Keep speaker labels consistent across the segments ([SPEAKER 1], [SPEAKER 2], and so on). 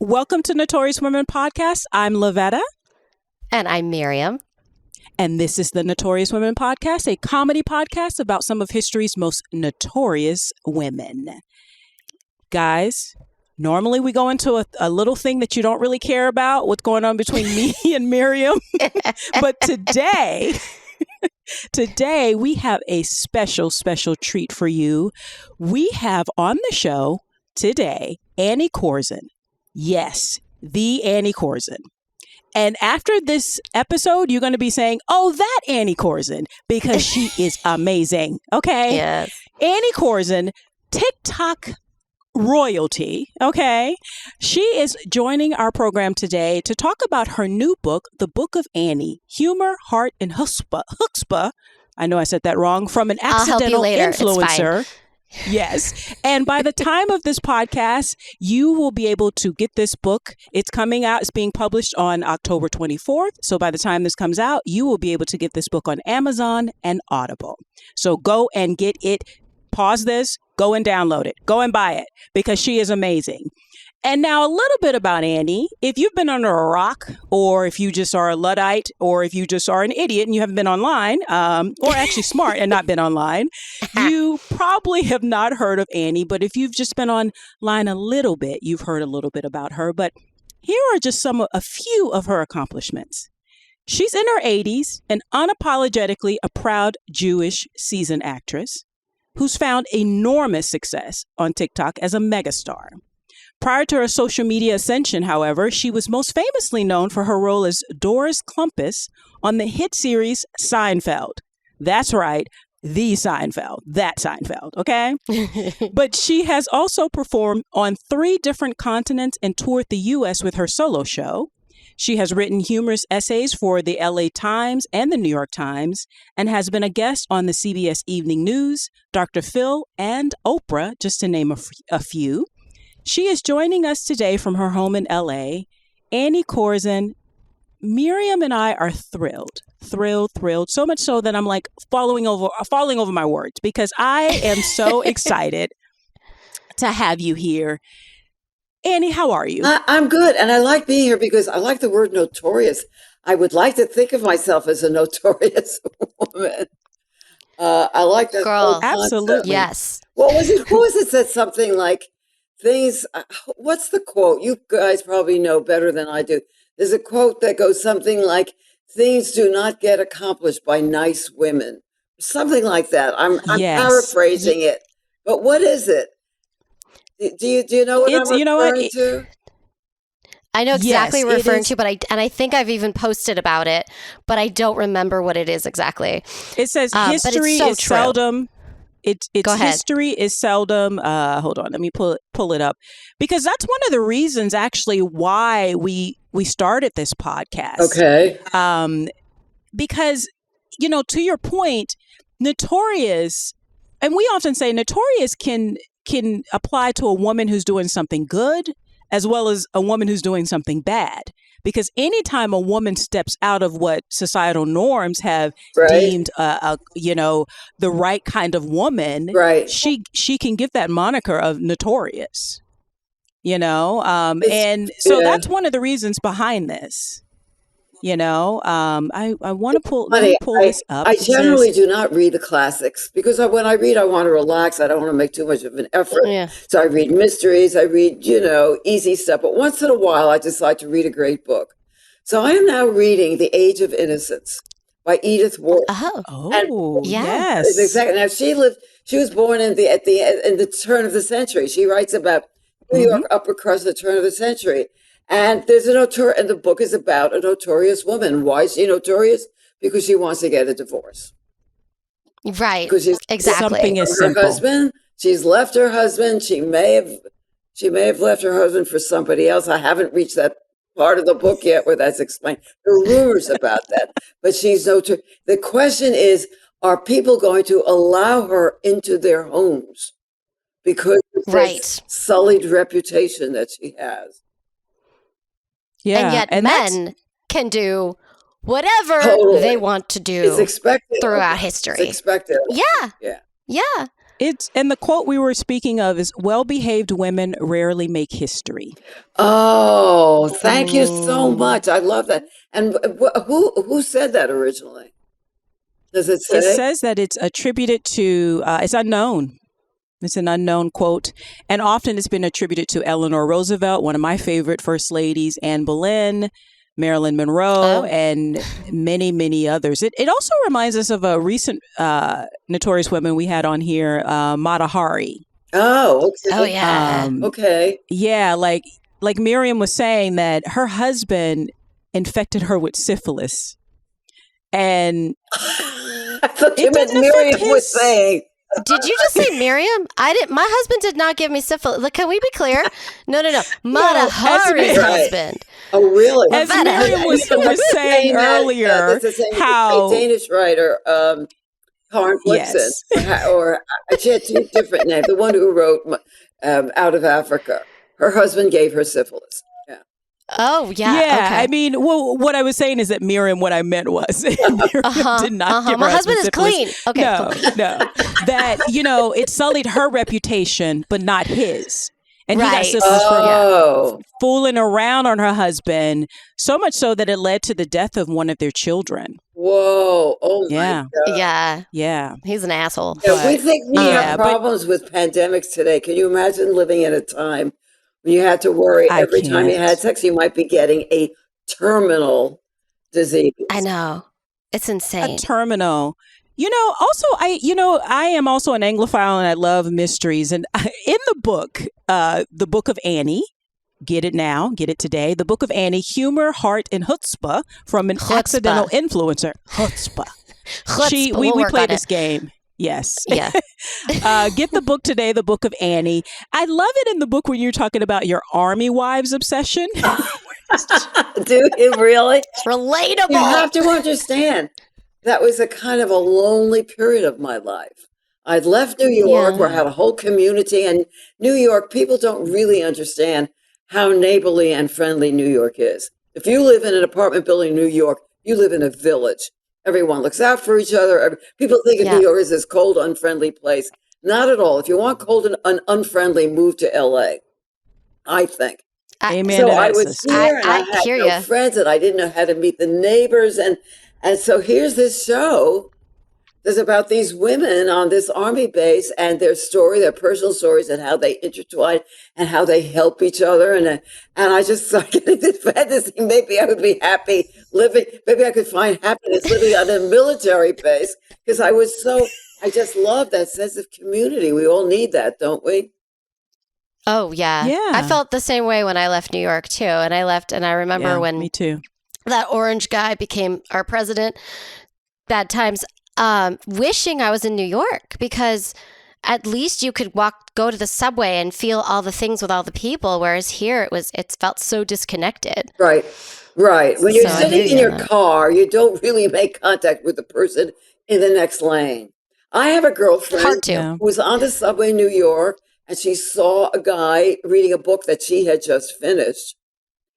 [SPEAKER 1] Welcome to Notorious Women Podcast. I'm Lavetta.
[SPEAKER 2] And I'm Miriam.
[SPEAKER 1] And this is the Notorious Women Podcast, a comedy podcast about some of history's most notorious women. Guys, normally we go into a little thing that you don't really care about, what's going on between me and Miriam. But today we have a special treat for you. We have on the show today Annie KORZEN. Yes, the Annie KORZEN. And after this episode, you're going to be saying, oh, that Annie KORZEN, because she is amazing. Okay?
[SPEAKER 2] Yes.
[SPEAKER 1] Annie KORZEN, TikTok royalty. Okay? She is joining our program today to talk about her new book, The Book of Annie, Humor, Heart, and Chutzpah. I know I said that wrong. From an accidental influencer. Yes. And by the time of this podcast, you will be able to get this book. It's coming out. It's being published on October 24th. So by the time this comes out, you will be able to get this book on Amazon and Audible. So go and get it. Pause this. Go and download it. Go and buy it because she is amazing. And now a little bit about Annie. If you've been under a rock, or if you just are a Luddite, or if you just are an idiot and you haven't been online, or actually smart and not been online, you probably have not heard of Annie. But if you've just been online a little bit, you've heard a little bit about her. But here are just a few of her accomplishments. She's in her 80s and unapologetically a proud Jewish seasoned actress who's found enormous success on TikTok as a megastar. Prior to her social media ascension, however, she was most famously known for her role as Doris Klumpus on the hit series Seinfeld. That's right, the Seinfeld, that Seinfeld, okay? But she has also performed on 3 different continents and toured the U.S. with her solo show. She has written humorous essays for the LA Times and the New York Times and has been a guest on the CBS Evening News, Dr. Phil, and Oprah, just to name a few. She is joining us today from her home in LA. Annie KORZEN. Miriam and I are thrilled. So much so that I'm like falling over my words because I am so excited to have you here. Annie, how are you?
[SPEAKER 3] I'm good. And I like being here because I like the word notorious. I would like to think of myself as a notorious woman. I like that.
[SPEAKER 2] Girl,
[SPEAKER 1] absolutely.
[SPEAKER 2] Yes.
[SPEAKER 3] What was it? Who was it said something like things? What's the quote? You guys probably know better than I do. There's a quote that goes something like, things do not get accomplished by nice women. Something like that. I'm
[SPEAKER 1] Yes.
[SPEAKER 3] paraphrasing it. But what is it? Do you know what I'm referring to?
[SPEAKER 2] I know exactly what you're referring
[SPEAKER 1] is.
[SPEAKER 2] to, but I think I've even posted about it, but I don't remember what it is exactly.
[SPEAKER 1] It says history is seldom. History is seldom. Hold on, let me pull it up because that's one of the reasons actually why we started this podcast.
[SPEAKER 3] Okay.
[SPEAKER 1] Because to your point, Notorious, and we often say Notorious can apply to a woman who's doing something good as well as a woman who's doing something bad. Because anytime a woman steps out of what societal norms have deemed, the right kind of woman, she can give that moniker of notorious. So that's one of the reasons behind this. I want to pull this up.
[SPEAKER 3] I generally do not read the classics because when I read, I want to relax. I don't want to make too much of an effort. Yeah. So I read mysteries. I read, easy stuff. But once in a while, I decide to read a great book. So I am now reading The Age of Innocence by Edith Wharton.
[SPEAKER 1] Yes.
[SPEAKER 3] Exactly. Now she was born in the turn of the century. She writes about New York upper crust at the turn of the century. And there's and the book is about a notorious woman. Why is she notorious? Because she wants to get a divorce.
[SPEAKER 2] Right.
[SPEAKER 3] Because she's
[SPEAKER 2] exactly.
[SPEAKER 1] Something as
[SPEAKER 3] her
[SPEAKER 1] simple.
[SPEAKER 3] husband. She's left her husband. She may have left her husband for somebody else. I haven't reached that part of the book yet where that's explained. There are rumors about that. But she's notorious. The question is, are people going to allow her into their homes because of this sullied reputation that she has?
[SPEAKER 1] Yeah,
[SPEAKER 2] and yet men can do whatever they want to do
[SPEAKER 3] it's expected
[SPEAKER 2] throughout history.
[SPEAKER 3] It's expected.
[SPEAKER 2] Yeah.
[SPEAKER 1] And the quote we were speaking of is well-behaved women rarely make history.
[SPEAKER 3] Oh, thank you so
[SPEAKER 1] Mm.
[SPEAKER 3] much. I love that. And who said that originally? Does it
[SPEAKER 1] It
[SPEAKER 3] say?
[SPEAKER 1] says that it's attributed to, it's unknown. It's an unknown quote. And often it's been attributed to Eleanor Roosevelt, one of my favorite first ladies, Anne Boleyn, Marilyn Monroe,
[SPEAKER 2] Oh.
[SPEAKER 1] and many, many others. It also reminds us of a recent notorious woman we had on here, Mata Hari.
[SPEAKER 3] Oh,
[SPEAKER 2] Oh
[SPEAKER 3] okay.
[SPEAKER 2] yeah.
[SPEAKER 3] Okay.
[SPEAKER 1] Yeah, like Miriam was saying that her husband infected her with syphilis. And
[SPEAKER 3] I thought you
[SPEAKER 1] it
[SPEAKER 3] meant
[SPEAKER 1] didn't affect
[SPEAKER 3] Miriam was
[SPEAKER 1] his.
[SPEAKER 3] saying.
[SPEAKER 2] Did you just say Miriam? I didn't. My husband did not give me syphilis. Look, can we be clear? No. Mata
[SPEAKER 1] as
[SPEAKER 2] Hari's
[SPEAKER 1] Mi-
[SPEAKER 3] Right.
[SPEAKER 2] husband.
[SPEAKER 3] Oh, really?
[SPEAKER 1] As
[SPEAKER 2] Lavetta.
[SPEAKER 1] Miriam was saying earlier,
[SPEAKER 3] That's the same with a
[SPEAKER 1] how
[SPEAKER 3] Danish writer, Karen Blixen,
[SPEAKER 1] yes,
[SPEAKER 3] or she had two different names. The one who wrote Out of Africa. Her husband gave her syphilis. Yeah.
[SPEAKER 2] Oh yeah.
[SPEAKER 1] yeah.
[SPEAKER 2] Okay.
[SPEAKER 1] I mean, well, what I was saying is that Miriam. What I meant was Miriam did not give her
[SPEAKER 2] My husband is
[SPEAKER 1] syphilis.
[SPEAKER 2] clean. Okay.
[SPEAKER 1] No,
[SPEAKER 2] Cool.
[SPEAKER 1] no. That it sullied her reputation, but not his. And he got
[SPEAKER 2] Right.
[SPEAKER 1] syphilis from
[SPEAKER 3] Oh,
[SPEAKER 1] fooling around on her husband, so much so that it led to the death of one of their children.
[SPEAKER 3] whoa. Oh, my
[SPEAKER 1] Yeah,
[SPEAKER 3] God.
[SPEAKER 2] Yeah.
[SPEAKER 1] yeah,
[SPEAKER 2] He's an asshole.
[SPEAKER 3] Yeah, we
[SPEAKER 1] but
[SPEAKER 3] think we
[SPEAKER 1] yeah,
[SPEAKER 3] have
[SPEAKER 1] but
[SPEAKER 3] problems with pandemics today. Can you imagine living in a time when you had to worry
[SPEAKER 1] I
[SPEAKER 3] every time you had
[SPEAKER 1] can't.
[SPEAKER 3] sex, you might be getting a terminal disease?
[SPEAKER 2] I know. It's
[SPEAKER 1] A
[SPEAKER 2] insane.
[SPEAKER 1] terminal. Also, I am also an Anglophile and I love mysteries. And in the book of Annie, get it now, get it today. The book of Annie, humor, heart, and chutzpah from an accidental
[SPEAKER 2] Chutzpah.
[SPEAKER 1] influencer. Chutzpah.
[SPEAKER 2] Chutzpah.
[SPEAKER 1] We
[SPEAKER 2] We'll work
[SPEAKER 1] played
[SPEAKER 2] on
[SPEAKER 1] this
[SPEAKER 2] it.
[SPEAKER 1] game. Yes.
[SPEAKER 2] Yeah.
[SPEAKER 1] Get the book today, the book of Annie. I love it in the book when you're talking about your army wives obsession.
[SPEAKER 3] Do you really?
[SPEAKER 2] It's
[SPEAKER 3] You
[SPEAKER 2] relatable.
[SPEAKER 3] have to understand that was a kind of a lonely period of my life. I'd left New York where I
[SPEAKER 1] Yeah.
[SPEAKER 3] had a whole community, and New York, people don't really understand how neighborly and friendly New York is. If you live in an apartment building in New York, you live in a village. Everyone looks out for each other. People think of New
[SPEAKER 2] Yeah.
[SPEAKER 3] York as this cold, unfriendly place. Not at all. If you want cold and unfriendly, move to LA, I think.
[SPEAKER 1] Amen
[SPEAKER 3] So
[SPEAKER 1] to
[SPEAKER 3] I
[SPEAKER 1] that,
[SPEAKER 3] was
[SPEAKER 1] sister.
[SPEAKER 3] here and I
[SPEAKER 2] I
[SPEAKER 3] had
[SPEAKER 2] hear
[SPEAKER 3] no
[SPEAKER 2] you.
[SPEAKER 3] friends and I didn't know how to meet the neighbors. And so here's this show that's about these women on this army base and their story, their personal stories, and how they intertwine and how they help each other. And I just started getting this fantasy. Maybe I would be happy living, maybe I could find happiness living on a military base because I just love that sense of community. We all need that, don't we?
[SPEAKER 2] Oh yeah. I
[SPEAKER 1] Yeah.
[SPEAKER 2] felt the same way when I left New York too. And I remember
[SPEAKER 1] Yeah,
[SPEAKER 2] when
[SPEAKER 1] me too.
[SPEAKER 2] that orange guy became our president, bad times, wishing I was in New York because at least you could go to the subway and feel all the things with all the people. Whereas here it felt so disconnected.
[SPEAKER 3] Right, right. When you're
[SPEAKER 2] So I hear
[SPEAKER 3] sitting in
[SPEAKER 2] you
[SPEAKER 3] your
[SPEAKER 2] on that.
[SPEAKER 3] car, you don't really make contact with the person in the next lane. I have a girlfriend
[SPEAKER 2] Hard to.
[SPEAKER 1] Yeah.
[SPEAKER 3] who was on the subway in New York and she saw a guy reading a book that she had just finished.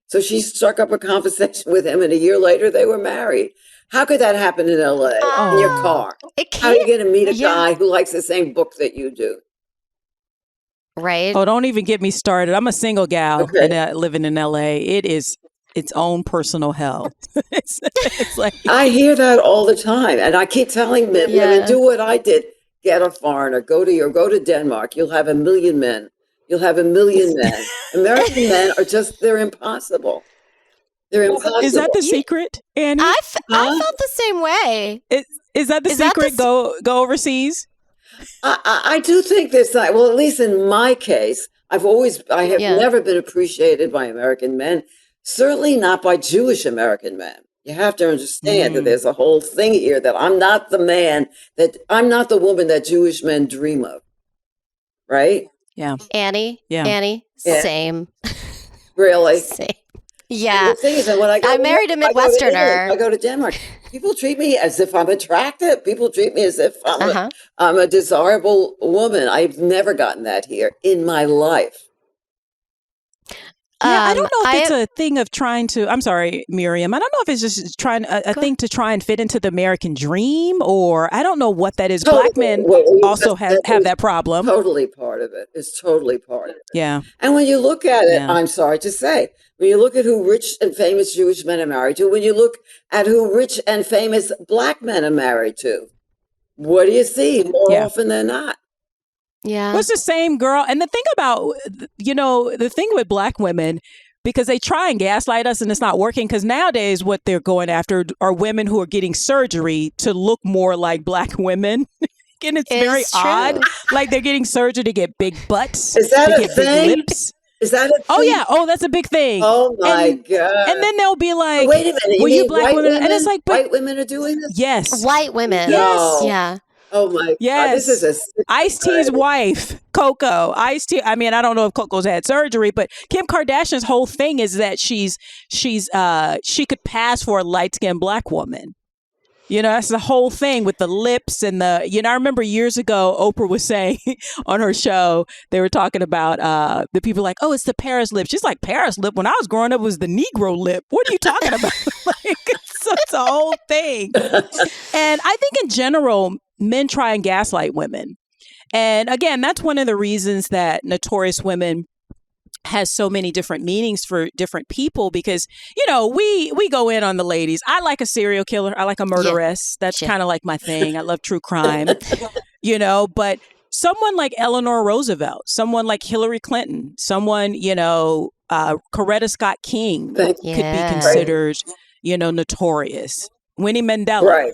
[SPEAKER 3] So she struck up a conversation with him, and a year later they were married. How could that happen in LA in your
[SPEAKER 1] Oh,
[SPEAKER 3] car?
[SPEAKER 2] It
[SPEAKER 3] How are you
[SPEAKER 2] can't.
[SPEAKER 3] going to meet a
[SPEAKER 2] Yeah.
[SPEAKER 3] guy who likes the same book that you do?
[SPEAKER 2] Right.
[SPEAKER 1] oh, don't even get me started. I'm a single gal
[SPEAKER 3] Okay.
[SPEAKER 1] and living in LA. It is its own personal hell. It's like,
[SPEAKER 3] I hear that all the time, and I keep telling men, women,
[SPEAKER 2] Yeah.
[SPEAKER 3] do what I did. Get a foreigner. Go to Denmark. You'll have a million men. You'll have a million men. American men they're impossible. They're
[SPEAKER 1] is that
[SPEAKER 3] impossible.
[SPEAKER 1] the secret, Annie?
[SPEAKER 2] I
[SPEAKER 3] Huh?
[SPEAKER 2] felt the same way.
[SPEAKER 1] Is that the
[SPEAKER 2] Is that the
[SPEAKER 1] secret? Go overseas.
[SPEAKER 3] I do think there's that. Well, at least in my case, I have
[SPEAKER 2] Yeah.
[SPEAKER 3] never been appreciated by American men. Certainly not by Jewish American men. You have to understand that
[SPEAKER 1] Mm,
[SPEAKER 3] there's a whole thing here that I'm not I'm not the woman that Jewish men dream of. Right?
[SPEAKER 1] yeah,
[SPEAKER 2] Annie.
[SPEAKER 1] yeah.
[SPEAKER 2] Annie.
[SPEAKER 3] Yeah.
[SPEAKER 2] Same.
[SPEAKER 3] Really?
[SPEAKER 2] Same.
[SPEAKER 3] And
[SPEAKER 2] Yeah.
[SPEAKER 3] the thing is that when I
[SPEAKER 2] I married a
[SPEAKER 3] I go to Italy,
[SPEAKER 2] Midwesterner.
[SPEAKER 3] I go to Denmark, people treat me as if I'm attractive. People treat me as if
[SPEAKER 2] Uh-huh.
[SPEAKER 3] I'm a desirable woman. I've never gotten that here in my life.
[SPEAKER 1] Yeah, I don't know if it's
[SPEAKER 2] I
[SPEAKER 1] a thing of trying to. I'm sorry, Miriam. I don't know if it's just trying a
[SPEAKER 2] go
[SPEAKER 1] thing to try and fit into the American dream, or I don't know what that is.
[SPEAKER 3] Totally.
[SPEAKER 1] Black men
[SPEAKER 3] What you
[SPEAKER 1] also
[SPEAKER 3] just said
[SPEAKER 1] have
[SPEAKER 3] is
[SPEAKER 1] that problem.
[SPEAKER 3] totally part of it. It's totally part of it.
[SPEAKER 1] Yeah,
[SPEAKER 3] And when you look at it,
[SPEAKER 1] yeah,
[SPEAKER 3] I'm sorry to say, when you look at who rich and famous Jewish men are married to, when you look at who rich and famous Black men are married to, what do you see more
[SPEAKER 1] yeah.
[SPEAKER 3] often than not?
[SPEAKER 2] yeah.
[SPEAKER 1] Well, it's the same girl. And the thing about, the thing with Black women, because they try and gaslight us and it's not working, because nowadays what they're going after are women who are getting surgery to look more like Black women. And it's very
[SPEAKER 2] It's
[SPEAKER 1] odd.
[SPEAKER 2] true.
[SPEAKER 1] Like they're getting surgery to get big butts,
[SPEAKER 3] Is that
[SPEAKER 1] to
[SPEAKER 3] a
[SPEAKER 1] get big
[SPEAKER 3] thing?
[SPEAKER 1] lips.
[SPEAKER 3] Is that a
[SPEAKER 1] Oh,
[SPEAKER 3] thing?
[SPEAKER 1] yeah. Oh, that's a big thing.
[SPEAKER 3] Oh my
[SPEAKER 1] And
[SPEAKER 3] God.
[SPEAKER 1] then they'll be
[SPEAKER 3] But
[SPEAKER 1] like,
[SPEAKER 3] wait a minute. You
[SPEAKER 1] well, you
[SPEAKER 3] mean
[SPEAKER 1] Black
[SPEAKER 3] white
[SPEAKER 1] women. And it's
[SPEAKER 3] women?
[SPEAKER 1] like, but
[SPEAKER 3] White women are doing this?
[SPEAKER 1] yes,
[SPEAKER 2] White women.
[SPEAKER 1] yes.
[SPEAKER 3] No.
[SPEAKER 2] Yeah.
[SPEAKER 3] Oh my God. This is
[SPEAKER 1] Yes.
[SPEAKER 3] a sick
[SPEAKER 1] Ice-T's
[SPEAKER 3] society.
[SPEAKER 1] wife, Coco. Ice-T. I mean, I don't know if Coco's had surgery, but Kim Kardashian's whole thing is that she could pass for a light-skinned Black woman. That's the whole thing with the lips and I remember years ago, Oprah was saying on her show, they were talking about the people like, oh, it's the Paris lip. She's like, Paris lip? When I was growing up, it was the Negro lip. What are you talking about? Like, it's a whole thing. And I think in general, men try and gaslight women. And again, that's one of the reasons that Notorious Women has so many different meanings for different people, because we go in on the ladies. I like a serial killer, I like a murderess. That's
[SPEAKER 2] Yeah.
[SPEAKER 1] kind of like my thing. I love true crime. But someone like Eleanor Roosevelt, someone like Hillary Clinton, someone Coretta Scott King
[SPEAKER 3] Thank
[SPEAKER 1] could be
[SPEAKER 2] Yeah.
[SPEAKER 1] considered notorious. Winnie Mandela,
[SPEAKER 3] Right.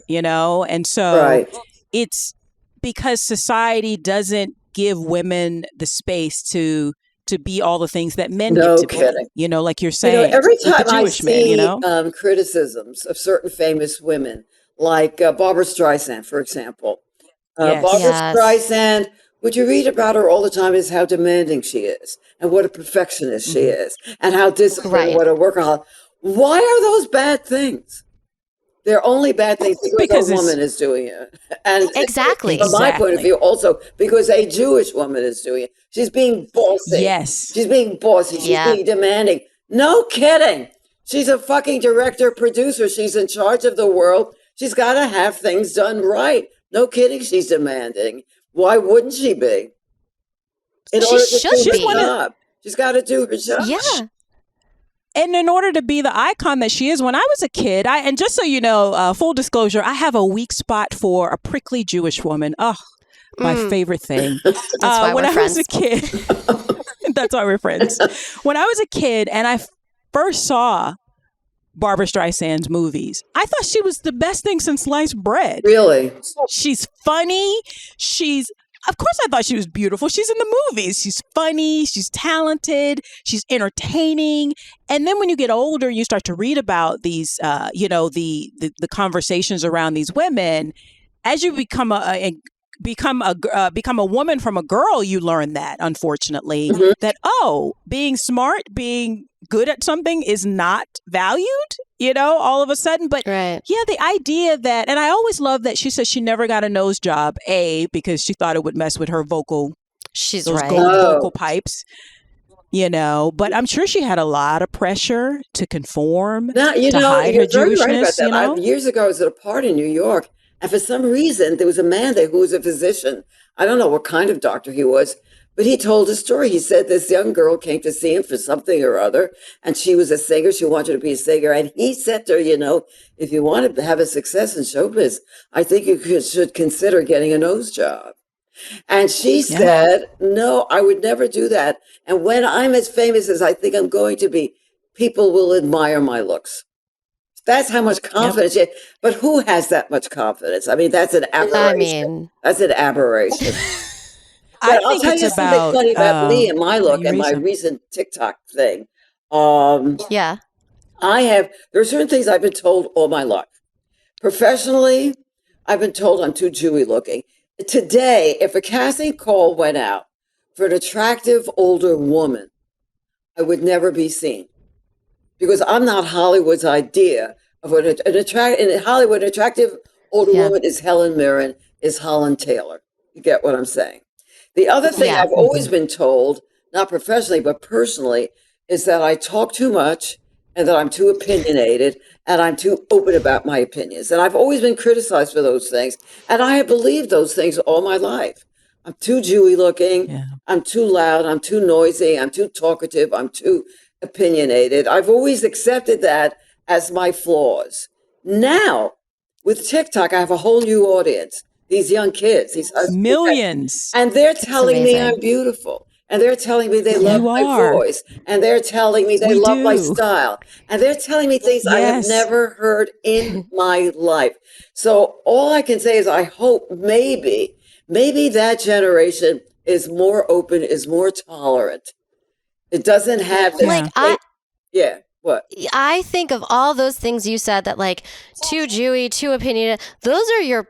[SPEAKER 1] and so
[SPEAKER 3] Right.
[SPEAKER 1] it's because society doesn't give women the space to be all the things that men
[SPEAKER 3] No
[SPEAKER 1] get to
[SPEAKER 3] kidding.
[SPEAKER 1] be, like you're saying,
[SPEAKER 3] Every
[SPEAKER 1] with the
[SPEAKER 3] time I
[SPEAKER 1] Jewish men,
[SPEAKER 3] see criticisms of certain famous women, like Barbara Streisand, for example. Barbara
[SPEAKER 1] Yes.
[SPEAKER 2] Yes.
[SPEAKER 3] Streisand, what you read about her all the time is how demanding she is and what a perfectionist she
[SPEAKER 1] Mhm.
[SPEAKER 3] is and how disciplined,
[SPEAKER 2] Right.
[SPEAKER 3] what a workaholic. Why are those bad things? They're only bad things because
[SPEAKER 1] Because
[SPEAKER 3] a
[SPEAKER 1] it's
[SPEAKER 3] woman is doing it. And
[SPEAKER 2] Exactly.
[SPEAKER 3] from my point of
[SPEAKER 1] exactly.
[SPEAKER 3] view, also because a Jewish woman is doing it. She's being bossy.
[SPEAKER 1] Yes.
[SPEAKER 3] She's being bossy. She's
[SPEAKER 2] Yeah.
[SPEAKER 3] being demanding. No kidding. She's a fucking director, producer. She's in charge of the world. She's got to have things done right. No kidding. She's demanding. Why wouldn't she be? In
[SPEAKER 2] She
[SPEAKER 3] order to
[SPEAKER 2] should
[SPEAKER 3] do
[SPEAKER 1] She's
[SPEAKER 3] her
[SPEAKER 1] one
[SPEAKER 2] be.
[SPEAKER 1] of
[SPEAKER 3] job. She's got to do her job.
[SPEAKER 2] Yeah.
[SPEAKER 1] And in order to be the icon that she is, when I was a kid, and just so you know, full disclosure, I have a weak spot for a prickly Jewish woman. Oh, my favorite thing.
[SPEAKER 2] That's why
[SPEAKER 1] When
[SPEAKER 2] we're
[SPEAKER 1] I was a
[SPEAKER 2] friends.
[SPEAKER 1] kid, that's why we're friends. When I was a kid and I first saw Barbara Streisand's movies, I thought she was the best thing since sliced bread.
[SPEAKER 3] Really?
[SPEAKER 1] She's funny. Of course, I thought she was beautiful. She's in the movies. She's funny. She's talented. She's entertaining. And then when you get older, you start to read about these, the conversations around these women. As you become a woman from a girl, you learn that, unfortunately,
[SPEAKER 3] Mhm.
[SPEAKER 1] that being smart, being good at something is not valued. All of a sudden, but
[SPEAKER 2] Right.
[SPEAKER 1] yeah, the idea that, and I always love that she says she never got a nose job, because she thought it would mess with her
[SPEAKER 2] She's
[SPEAKER 1] those
[SPEAKER 2] right.
[SPEAKER 1] gold
[SPEAKER 3] Oh.
[SPEAKER 1] vocal pipes, but I'm sure she had a lot of pressure to conform,
[SPEAKER 3] Now,
[SPEAKER 1] to hide her
[SPEAKER 3] you're very right about
[SPEAKER 1] Jewishness,
[SPEAKER 3] that. Years ago, I was at a party in New York, and for some reason, there was a man there who was a physician. I don't know what kind of doctor he was, but he told a story. He said this young girl came to see him for something or other, and she was a singer. She wanted to be a singer. And he said to her, if you want to have a success in showbiz, I think you should consider getting a nose job. And she
[SPEAKER 1] Yeah.
[SPEAKER 3] said, no, I would never do that. And when I'm as famous as I think I'm going to be, people will admire my looks. That's how much confidence. But who has that much confidence? I mean, that's an aberration.
[SPEAKER 2] I mean,
[SPEAKER 3] That's an aberration.
[SPEAKER 1] I
[SPEAKER 3] But I'll
[SPEAKER 1] think
[SPEAKER 3] tell
[SPEAKER 1] it's
[SPEAKER 3] you something
[SPEAKER 1] about
[SPEAKER 3] funny about me and my
[SPEAKER 1] how
[SPEAKER 3] look
[SPEAKER 1] you
[SPEAKER 3] and
[SPEAKER 1] raise
[SPEAKER 3] my
[SPEAKER 1] them.
[SPEAKER 3] recent TikTok thing.
[SPEAKER 2] yeah.
[SPEAKER 3] There are certain things I've been told all my life. Professionally, I've been told I'm too Jewy looking. Today, if a casting call went out for an attractive older woman, I would never be seen because I'm not Hollywood's idea of what in Hollywood, an attractive older
[SPEAKER 2] Yeah.
[SPEAKER 3] woman is Helen Mirren, is Holland Taylor. You get what I'm saying? The other thing
[SPEAKER 2] Yeah.
[SPEAKER 3] I've always been told, not professionally, but personally, is that I talk too much and that I'm too opinionated and I'm too open about my opinions. And I've always been criticized for those things. And I have believed those things all my life. I'm too Jewy looking.
[SPEAKER 1] Yeah.
[SPEAKER 3] I'm too loud. I'm too noisy. I'm too talkative. I'm too opinionated. I've always accepted that as my flaws. Now, with TikTok, I have a whole new audience. These young kids,
[SPEAKER 1] Millions.
[SPEAKER 3] and they're telling me
[SPEAKER 2] amazing.
[SPEAKER 3] I'm beautiful. And they're telling me they
[SPEAKER 2] Yeah.
[SPEAKER 3] love
[SPEAKER 1] You
[SPEAKER 3] my
[SPEAKER 1] are.
[SPEAKER 3] voice. And they're telling me they
[SPEAKER 1] We
[SPEAKER 3] love my
[SPEAKER 1] do.
[SPEAKER 3] style. And they're telling me things I have
[SPEAKER 1] Yes.
[SPEAKER 3] never heard in my life. So all I can say is I hope maybe that generation is more open, is more tolerant. It doesn't have this.
[SPEAKER 2] Like
[SPEAKER 3] Yeah. What?
[SPEAKER 2] I think of all those things you said that like too Jewy, too opinionated. Those are your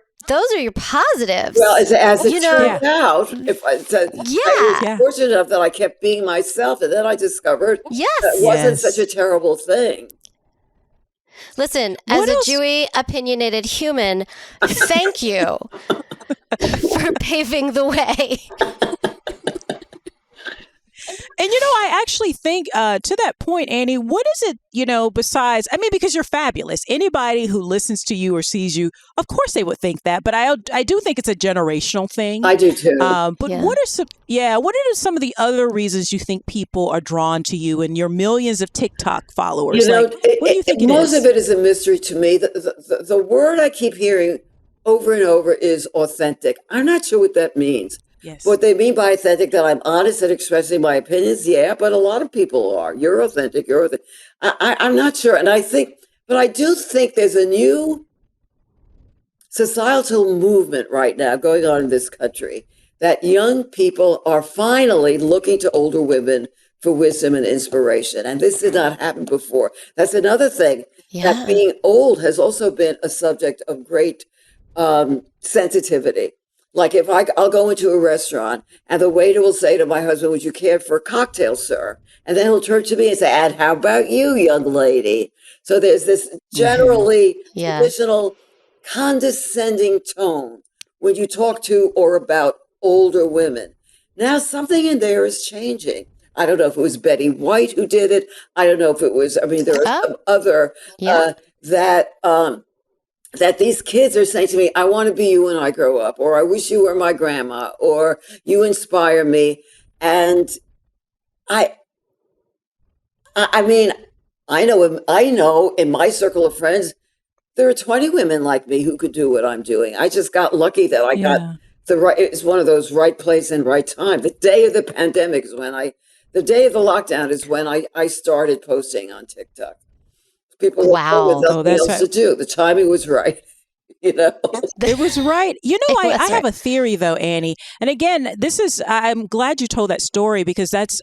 [SPEAKER 2] positives.
[SPEAKER 3] Well, as it
[SPEAKER 2] You know-
[SPEAKER 3] turned out, I was
[SPEAKER 2] Yeah.
[SPEAKER 3] fortunate enough that I kept being myself, and then I discovered
[SPEAKER 2] Yes.
[SPEAKER 3] that wasn't
[SPEAKER 1] Yes.
[SPEAKER 3] such a terrible thing.
[SPEAKER 2] Listen,
[SPEAKER 1] What
[SPEAKER 2] as a
[SPEAKER 1] else-
[SPEAKER 2] Jewy, opinionated human, thank you for paving the way.
[SPEAKER 1] And I actually think to that point, Annie, what is it, besides, I mean, because you're fabulous. Anybody who listens to you or sees you, of course they would think that. But I do think it's a generational thing.
[SPEAKER 3] I do too.
[SPEAKER 1] But
[SPEAKER 2] Yeah.
[SPEAKER 1] what are some of the other reasons you think people are drawn to you and your millions of TikTok followers? What do you think it
[SPEAKER 3] most
[SPEAKER 1] is?
[SPEAKER 3] of it is a mystery to me. The word I keep hearing over and over is authentic. I'm not sure what that means.
[SPEAKER 1] Yes.
[SPEAKER 3] What they mean by authentic, that I'm honest at expressing my opinions, yeah, but a lot of people are. You're authentic. I'm not sure. And but I do think there's a new societal movement right now going on in this country that young people are finally looking to older women for wisdom and inspiration. And this did not happen before. That's another thing, that
[SPEAKER 2] Yeah.
[SPEAKER 3] being old has also been a subject of great sensitivity. Like if I'll go into a restaurant and the waiter will say to my husband, "Would you care for a cocktail, sir?" And then he'll turn to me and say, "And how about you, young lady?" So there's this generally
[SPEAKER 2] Yeah.
[SPEAKER 3] traditional condescending tone when you talk to or about older women. Now something in there is changing. I don't know if it was Betty White who did it. I don't know if it was, there are some other
[SPEAKER 2] Yeah.
[SPEAKER 3] that these kids are saying to me, "I want to be you when I grow up," or "I wish you were my grandma," or "You inspire me." And I mean, I know in my circle of friends, there are 20 women like me who could do what I'm doing. I just got lucky that I got it's one of those right place and right time. The day of the pandemic is the day of the lockdown is when I started posting on TikTok. People
[SPEAKER 2] Wow.
[SPEAKER 3] with nothing
[SPEAKER 1] that's
[SPEAKER 3] else to do. The timing was right.
[SPEAKER 1] It was right.
[SPEAKER 2] It was
[SPEAKER 1] I have
[SPEAKER 2] right.
[SPEAKER 1] a theory though, Annie. And again, I'm glad you told that story because that's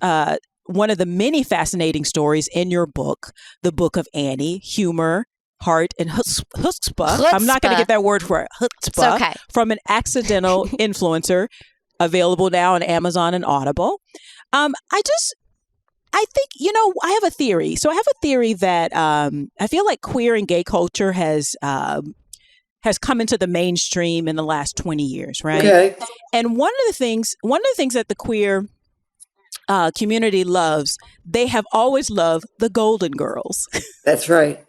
[SPEAKER 1] one of the many fascinating stories in your book, The Book of Annie, Humor, Heart, and Chutzpah. I'm not going to get that word for it. Chutzpah.
[SPEAKER 2] It's okay.
[SPEAKER 1] From an accidental influencer, available now on Amazon and Audible. I think, I have a theory. So I have a theory that I feel like queer and gay culture has come into the mainstream in the last 20 years, right?
[SPEAKER 3] Okay.
[SPEAKER 1] And one of the things that the queer community loves, they have always loved the Golden Girls.
[SPEAKER 3] That's right.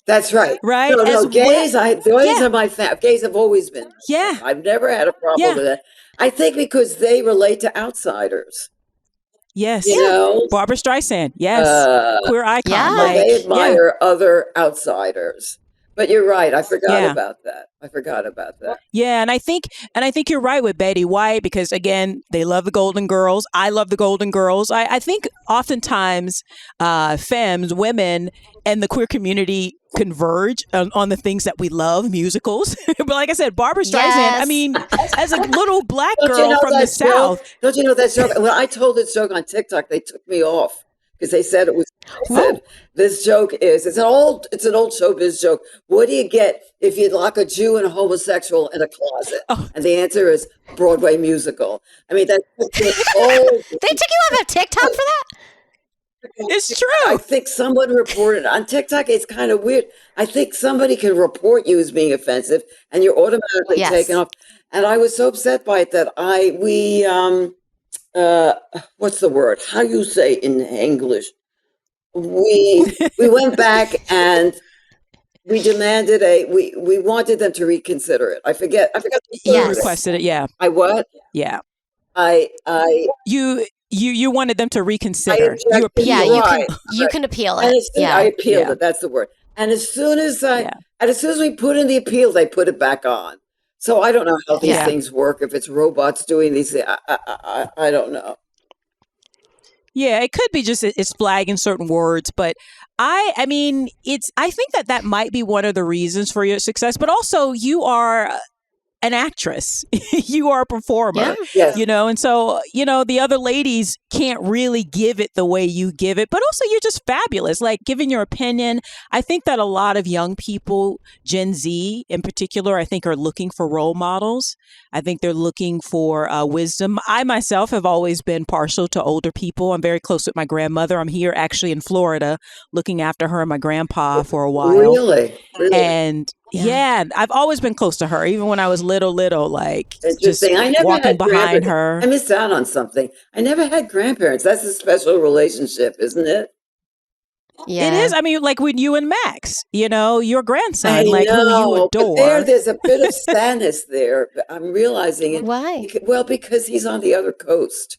[SPEAKER 3] That's right.
[SPEAKER 1] Right?
[SPEAKER 3] No, gays, gays have always been.
[SPEAKER 1] Yeah.
[SPEAKER 3] I've never had a problem with that. I think because they relate to outsiders.
[SPEAKER 1] Yes. Barbara Streisand. Yes. Queer icon.
[SPEAKER 2] Yeah.
[SPEAKER 3] They admire other outsiders. But you're right. I forgot about that.
[SPEAKER 1] Yeah, and I think you're right with Betty White because again, they love the Golden Girls. I love the Golden Girls. I think oftentimes femmes, women, and the queer community converge on the things that we love, musicals. But like I said, Barbara Streisand,
[SPEAKER 2] Yes.
[SPEAKER 1] I mean, as a little black
[SPEAKER 3] Don't you
[SPEAKER 1] girl
[SPEAKER 3] know
[SPEAKER 1] from the
[SPEAKER 3] that joke?
[SPEAKER 1] South.
[SPEAKER 3] Don't you know that joke? When I told this joke on TikTok, they took me off because they said it was. This joke it's an old showbiz joke. What do you get if you lock a Jew and a homosexual in a closet? And the answer is Broadway musical. I mean, that's old.
[SPEAKER 2] They took you off of TikTok for that?
[SPEAKER 1] It's true.
[SPEAKER 3] I think someone reported on TikTok. It's kind of weird. I think somebody can report you as being offensive, and you're automatically taken off. And I was so upset by it that what's the word? How you say in English? we went back and we demanded we wanted them to reconsider it. I forgot the
[SPEAKER 1] You
[SPEAKER 3] word.
[SPEAKER 1] requested it, yeah.
[SPEAKER 3] I what?
[SPEAKER 1] Yeah.
[SPEAKER 3] I
[SPEAKER 1] You wanted them to
[SPEAKER 3] I
[SPEAKER 1] reconsider. You
[SPEAKER 3] objected,
[SPEAKER 2] Yeah,
[SPEAKER 1] appealed.
[SPEAKER 2] you can appeal
[SPEAKER 3] and
[SPEAKER 2] it.
[SPEAKER 3] as soon, I
[SPEAKER 2] Yeah.
[SPEAKER 3] appealed
[SPEAKER 1] Yeah.
[SPEAKER 3] it. That's the word. And as soon as
[SPEAKER 1] Yeah.
[SPEAKER 3] we put in the appeal, they put it back on. So I don't know how these
[SPEAKER 2] Yeah.
[SPEAKER 3] things work. If it's robots doing these things, I don't know.
[SPEAKER 1] Yeah, it could be just it's flagging certain words, but I mean, I think that might be one of the reasons for your success, but also you are an actress. You are a performer,
[SPEAKER 2] Yeah.
[SPEAKER 3] Yes.
[SPEAKER 1] and so, the other ladies can't really give it the way you give it, but also you're just fabulous. Like giving your opinion. I think that a lot of young people, Gen Z in particular, I think are looking for role models. I think they're looking for wisdom. I myself have always been partial to older people. I'm very close with my grandmother. I'm here actually in Florida looking after her and my grandpa for a while.
[SPEAKER 3] Really?
[SPEAKER 1] And yeah, I've always been close to her, even when I was little, like just
[SPEAKER 3] Interesting. I never
[SPEAKER 1] walking
[SPEAKER 3] had
[SPEAKER 1] behind
[SPEAKER 3] grandparents.
[SPEAKER 1] her.
[SPEAKER 3] I missed out on something. I never had grandparents. That's a special relationship, isn't it?
[SPEAKER 2] Yeah.
[SPEAKER 1] It is. I mean, like with you and Max, your grandson,
[SPEAKER 3] I
[SPEAKER 1] like who you
[SPEAKER 3] know, but
[SPEAKER 1] adore.
[SPEAKER 3] there's a bit of sadness there. But I'm realizing it.
[SPEAKER 2] Why?
[SPEAKER 3] Well, because he's on the other coast.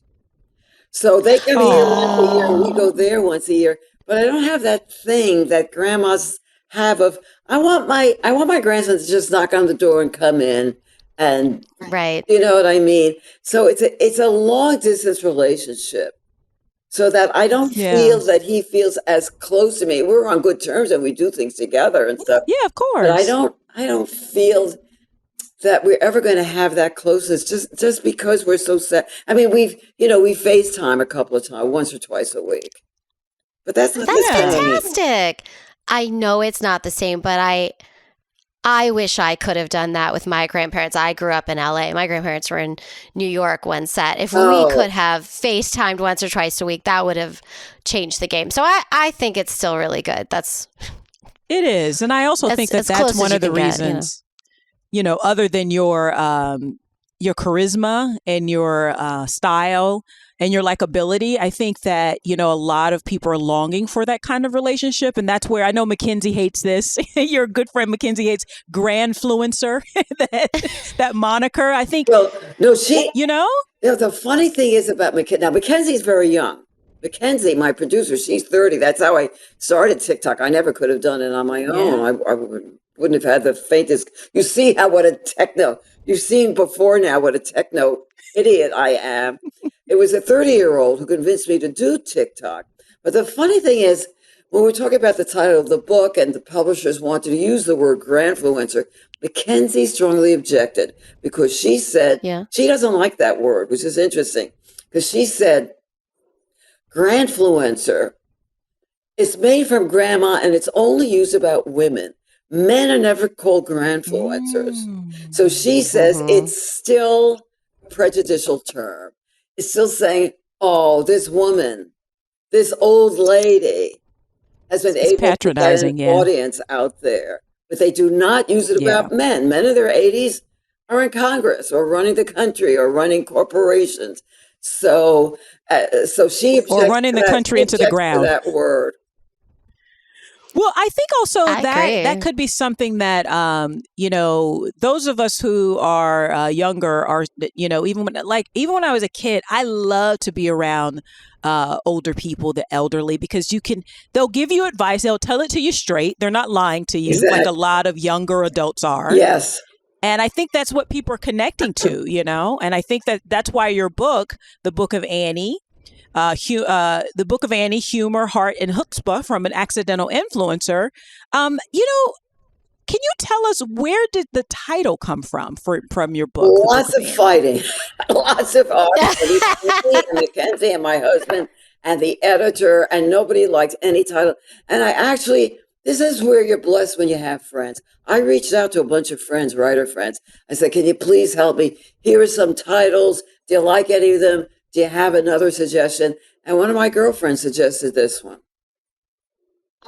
[SPEAKER 3] So they come here once a year and we go there once a year. But I don't have that thing that grandmas have of I want my grandson to just knock on the door and come in, and
[SPEAKER 2] Right.
[SPEAKER 3] you know what I mean? So it's a long distance relationship. So that I don't
[SPEAKER 1] Yeah.
[SPEAKER 3] feel that he feels as close to me. We're on good terms and we do things together and stuff.
[SPEAKER 1] Yeah, of
[SPEAKER 3] But I
[SPEAKER 1] course.
[SPEAKER 3] don't feel that we're ever going to have that closeness just because we're so sad. I mean, we FaceTime a couple of times, once or twice a week. But that's not
[SPEAKER 2] That's
[SPEAKER 3] the same.
[SPEAKER 2] fantastic. I know it's not the same, but I wish I could have done that with my grandparents. I grew up in LA. My grandparents were in New York one set. If we
[SPEAKER 3] Oh.
[SPEAKER 2] could have FaceTimed once or twice a week, that would have changed the game. So I think it's still really good.
[SPEAKER 1] It is. And I also think that
[SPEAKER 2] as close
[SPEAKER 1] that's
[SPEAKER 2] as
[SPEAKER 1] one
[SPEAKER 2] you
[SPEAKER 1] of the
[SPEAKER 2] can get,
[SPEAKER 1] reasons, other than your charisma and your style and your likability, I think that, a lot of people are longing for that kind of relationship. And that's where I know Mackenzie hates this. Your good friend Mackenzie hates grandfluencer, that moniker. I think,
[SPEAKER 3] Well, no, she. The funny thing is about Mackenzie. Now, Mackenzie's very young. Mackenzie, my producer, she's 30. That's how I started TikTok. I never could have done it on my own. I wouldn't have had the faintest. You see you've seen before now what a techno idiot I am. It was a 30-year-old who convinced me to do TikTok. But the funny thing is, when we're talking about the title of the book and the publishers wanted to use the word grandfluencer, Mackenzie strongly objected because she said she doesn't like that word, which is interesting because she said grandfluencer is made from grandma and it's only used about women. Men are never called grandfluencers. So she says it's still a prejudicial term. It's still saying, oh, this woman, this old lady has been able to get an audience out there. But they do not use it about men. Men in their 80s are in Congress or running the country or running corporations. So she objects
[SPEAKER 1] or running the country into the ground.
[SPEAKER 3] To that word.
[SPEAKER 1] Well, I think also
[SPEAKER 2] I agree.
[SPEAKER 1] that could be something that, those of us who are younger are, even when I was a kid, I love to be around older people, the elderly, because they'll give you advice. They'll tell it to you straight. They're not lying to you like a lot of younger adults are.
[SPEAKER 3] Yes.
[SPEAKER 1] And I think that's what people are connecting to, and I think that's why your book, The Book of Annie, The Book of Annie, Humor, Heart, and Chutzpah from an Accidental Influencer. Can you tell us where did the title come from your book?
[SPEAKER 3] Lots of fighting, lots of arguing. Me and Mackenzie and my husband and the editor, and nobody liked any title. And this is where you're blessed when you have friends. I reached out to a bunch of friends, writer friends. I said, can you please help me? Here are some titles. Do you like any of them? Do you have another suggestion? And one of my girlfriends suggested this one.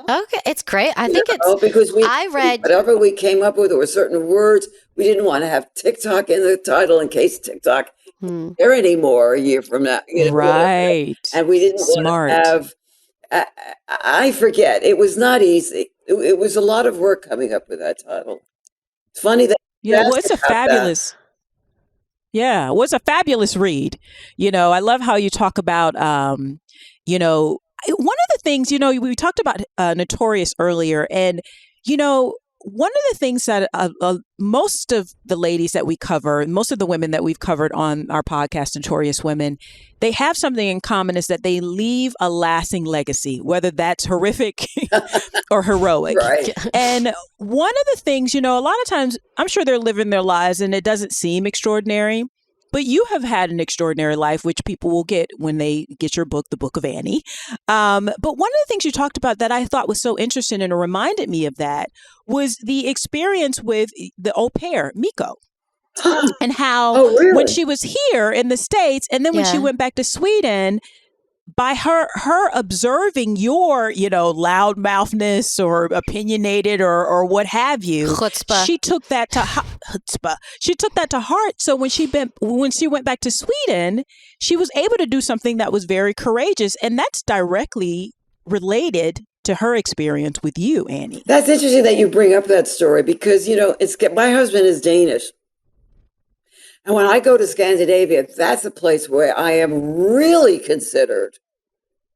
[SPEAKER 2] Okay, it's great. I think it's
[SPEAKER 3] because whatever we came up with, there were certain words we didn't want to have TikTok in the title in case TikTok there anymore a year from now.
[SPEAKER 1] Right.
[SPEAKER 3] And we didn't want to have I, I forget. It was not easy. It was a lot of work coming up with that title. It's funny that you
[SPEAKER 1] Yeah, well,
[SPEAKER 3] asked
[SPEAKER 1] it's a
[SPEAKER 3] about that.
[SPEAKER 1] fabulous. Yeah, it was a fabulous read. I love how you talk about, one of the things, we talked about Notorious earlier, and, one of the things that most of the ladies that we cover, most of the women that we've covered on our podcast, Notorious Women, they have something in common is that they leave a lasting legacy, whether that's horrific or heroic.
[SPEAKER 3] Right.
[SPEAKER 1] And one of the things, a lot of times, I'm sure they're living their lives and it doesn't seem extraordinary. But you have had an extraordinary life, which people will get when they get your book, The Book of Annie. But one of the things you talked about that I thought was so interesting and it reminded me of that was the experience with the au pair, Miko. And how
[SPEAKER 3] Oh, really?
[SPEAKER 1] when she was here in the States and then when she
[SPEAKER 2] Yeah.
[SPEAKER 1] went back to Sweden, by her observing your, loudmouthness or opinionated or what have you,
[SPEAKER 2] Chutzpah.
[SPEAKER 1] she took that to chutzpah. She took that to heart. So when she went back to Sweden, she was able to do something that was very courageous, and that's directly related to her experience with you, Annie.
[SPEAKER 3] That's interesting that you bring up that story because my husband is Danish. And when I go to Scandinavia, that's a place where I am really considered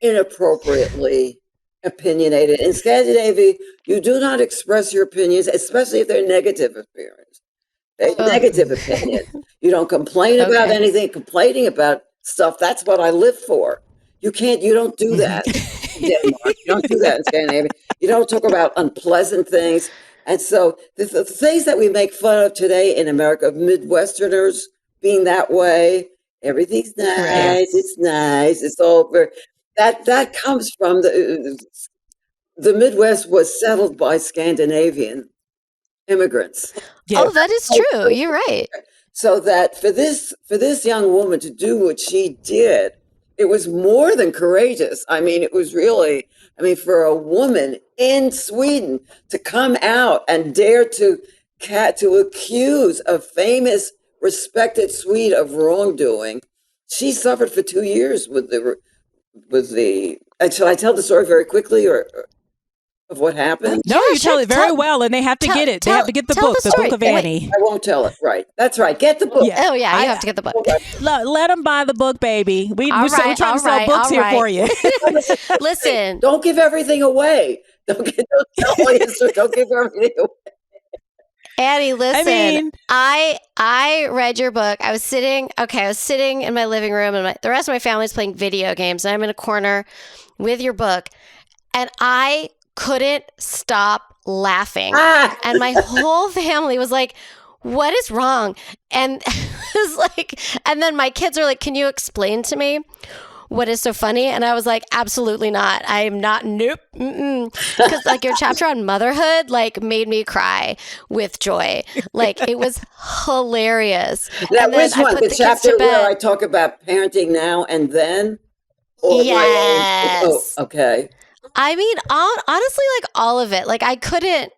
[SPEAKER 3] inappropriately opinionated. In Scandinavia, you do not express your opinions, especially if they're negative negative opinions. You don't complain about
[SPEAKER 2] Okay.
[SPEAKER 3] anything. Complaining about stuff, that's what I live for. You don't do that in Denmark. You don't do that in Scandinavia. You don't talk about unpleasant things. And so the things that we make fun of today in America, of Midwesterners being that way, everything's nice,
[SPEAKER 2] Right.
[SPEAKER 3] it's nice, it's over. That comes from the Midwest was settled by Scandinavian immigrants.
[SPEAKER 1] Yeah.
[SPEAKER 2] Oh, that is true. You're right.
[SPEAKER 3] So that for this young woman to do what she did, it was more than courageous. I mean, it was really, for a woman in Sweden to come out and dare to accuse a famous, respected Swede of wrongdoing. She suffered for 2 years with the. Shall I tell the story very quickly, or of what happened?
[SPEAKER 1] No,
[SPEAKER 2] Yeah,
[SPEAKER 1] you tell
[SPEAKER 2] sure.
[SPEAKER 1] it very well, and they have to
[SPEAKER 2] tell-
[SPEAKER 1] get it. They
[SPEAKER 2] tell-
[SPEAKER 1] have to get the
[SPEAKER 2] tell
[SPEAKER 1] book,
[SPEAKER 2] the
[SPEAKER 1] the Book
[SPEAKER 2] story.
[SPEAKER 1] of
[SPEAKER 2] Wait.
[SPEAKER 1] Annie.
[SPEAKER 3] I won't tell it. Right. That's right. Get the book.
[SPEAKER 1] Yeah.
[SPEAKER 2] Oh, yeah. You have to get the book.
[SPEAKER 1] Let them buy the book, baby. We're
[SPEAKER 2] All
[SPEAKER 1] trying
[SPEAKER 2] right,
[SPEAKER 1] to
[SPEAKER 2] all
[SPEAKER 1] sell
[SPEAKER 2] right,
[SPEAKER 1] books
[SPEAKER 2] all
[SPEAKER 1] here
[SPEAKER 2] right.
[SPEAKER 1] for you.
[SPEAKER 2] Listen,
[SPEAKER 3] Don't give everything away. Don't tell all your story. Don't give everything away.
[SPEAKER 2] Annie, listen.
[SPEAKER 1] mean-
[SPEAKER 2] I read your book. I was sitting in my living room, and the rest of my family's playing video games, and I'm in a corner with your book, and I couldn't stop laughing.
[SPEAKER 3] Ah!
[SPEAKER 2] And my whole family was like, what is wrong? And it was like, and then my kids are like, can you explain to me what is so funny? And I was like, absolutely not. I am not. Nope. Because like your chapter on motherhood, like made me cry with joy. Like it was hilarious.
[SPEAKER 3] Now,
[SPEAKER 2] And then
[SPEAKER 3] which
[SPEAKER 2] I
[SPEAKER 3] one?
[SPEAKER 2] put
[SPEAKER 3] The
[SPEAKER 2] the kids
[SPEAKER 3] chapter
[SPEAKER 2] to
[SPEAKER 3] where I
[SPEAKER 2] bed.
[SPEAKER 3] talk about parenting now and then? Or my own?
[SPEAKER 2] Yes.
[SPEAKER 3] Oh, okay.
[SPEAKER 2] I mean, honestly, like all of it. Like I couldn't.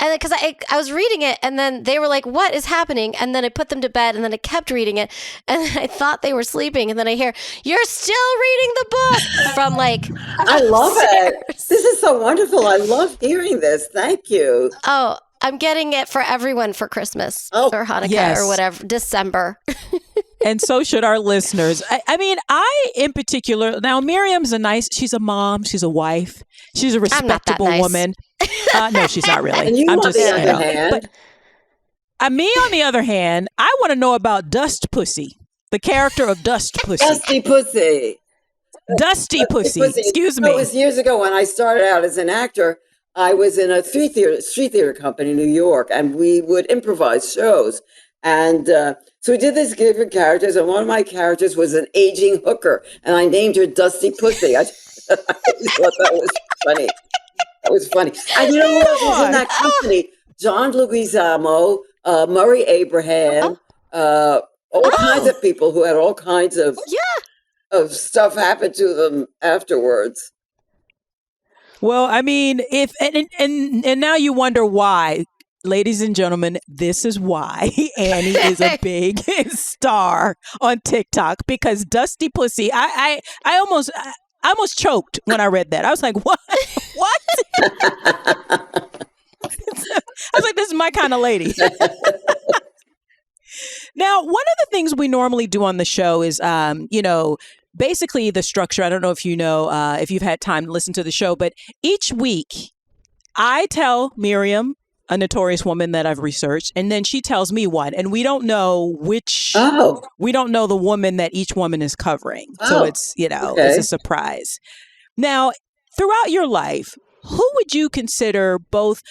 [SPEAKER 2] And because I was reading it, and then they were like, what is happening? And then I put them to bed, and then I kept reading it, and then I thought they were sleeping, and then I hear, you're still reading the book from like
[SPEAKER 3] I love it.
[SPEAKER 2] upstairs.
[SPEAKER 3] This is so wonderful. I love hearing this. Thank you.
[SPEAKER 2] Oh, I'm getting it for everyone for Christmas
[SPEAKER 3] Oh,
[SPEAKER 2] or Hanukkah
[SPEAKER 1] yes.
[SPEAKER 2] or whatever, December.
[SPEAKER 1] And so should our listeners. I mean, in particular, now Miriam's she's a mom, she's a wife, she's a
[SPEAKER 2] I'm not that
[SPEAKER 1] respectable
[SPEAKER 2] nice.
[SPEAKER 1] woman. No, she's not really.
[SPEAKER 3] And you,
[SPEAKER 1] I'm
[SPEAKER 3] on
[SPEAKER 1] just,
[SPEAKER 3] the
[SPEAKER 1] you
[SPEAKER 3] other
[SPEAKER 1] know.
[SPEAKER 3] hand,
[SPEAKER 1] But me, on the other hand, I want to know about Dust Pussy, the character of Dust Pussy.
[SPEAKER 3] Dusty Pussy.
[SPEAKER 1] Dusty Pussy. Excuse
[SPEAKER 3] It
[SPEAKER 1] me.
[SPEAKER 3] was years ago when I started out as an actor. I was in a street theater company in New York, and we would improvise shows. And so we did these different characters, and one of my characters was an aging hooker, and I named her Dusty Pussy. I thought that was funny. That was funny. And you know who else was in that company? John Leguizamo, Murray Abraham, all kinds of people who had all kinds of stuff happen to them afterwards.
[SPEAKER 1] Well, I mean, if and now you wonder why, ladies and gentlemen, this is why Annie is a big star on TikTok, because Dusty Pussy. I almost choked when I read that. I was like, what? What? I was like, this is my kind of lady. Now, one of the things we normally do on the show is, basically the structure. I don't know if you know, if you've had time to listen to the show, but each week I tell Miriam a notorious woman that I've researched, and then she tells me one, and we don't know we don't know the woman that each woman is covering. So it's, it's a surprise. Now, throughout your life, who would you consider both,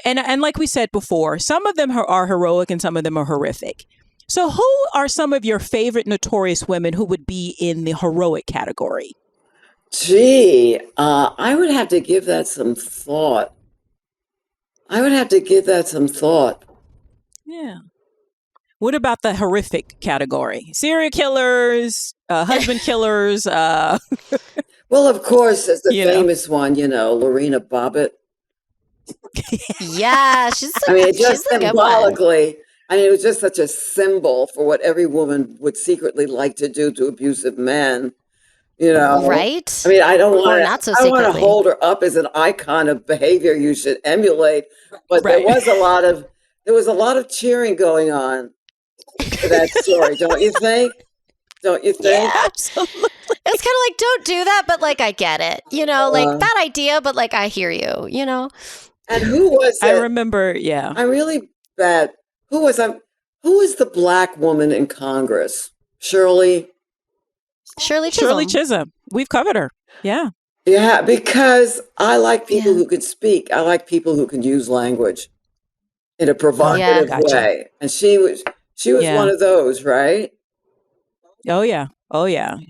[SPEAKER 1] and like we said before, some of them are heroic and some of them are horrific. So who are some of your favorite notorious women who would be in the heroic category?
[SPEAKER 3] Gee, I would have to give that some thought.
[SPEAKER 1] Yeah. What about the horrific category? Serial killers, husband killers.
[SPEAKER 3] Well, of course, there's the famous one, Lorena Bobbitt.
[SPEAKER 2] Yeah, she's
[SPEAKER 3] just symbolically, it was just such a symbol for what every woman would secretly like to do to abusive men.
[SPEAKER 2] Right?
[SPEAKER 3] I don't want
[SPEAKER 2] not so
[SPEAKER 3] I want to
[SPEAKER 2] secretly.
[SPEAKER 3] hold her up as an icon of behavior you should emulate, but there was a lot of cheering going on for that story, don't you think?
[SPEAKER 2] Yeah, absolutely. It's kind of like, don't do that, but like I get it. Bad idea, but like I hear you.
[SPEAKER 3] And who was it?
[SPEAKER 1] I remember. Yeah,
[SPEAKER 3] I'm really bad. Who was the black woman in Congress? Shirley
[SPEAKER 1] Chisholm. We've covered her. Yeah.
[SPEAKER 3] Yeah, because I like people who can speak. I like people who can use language in a provocative way. And she was one of those, right?
[SPEAKER 1] Oh yeah.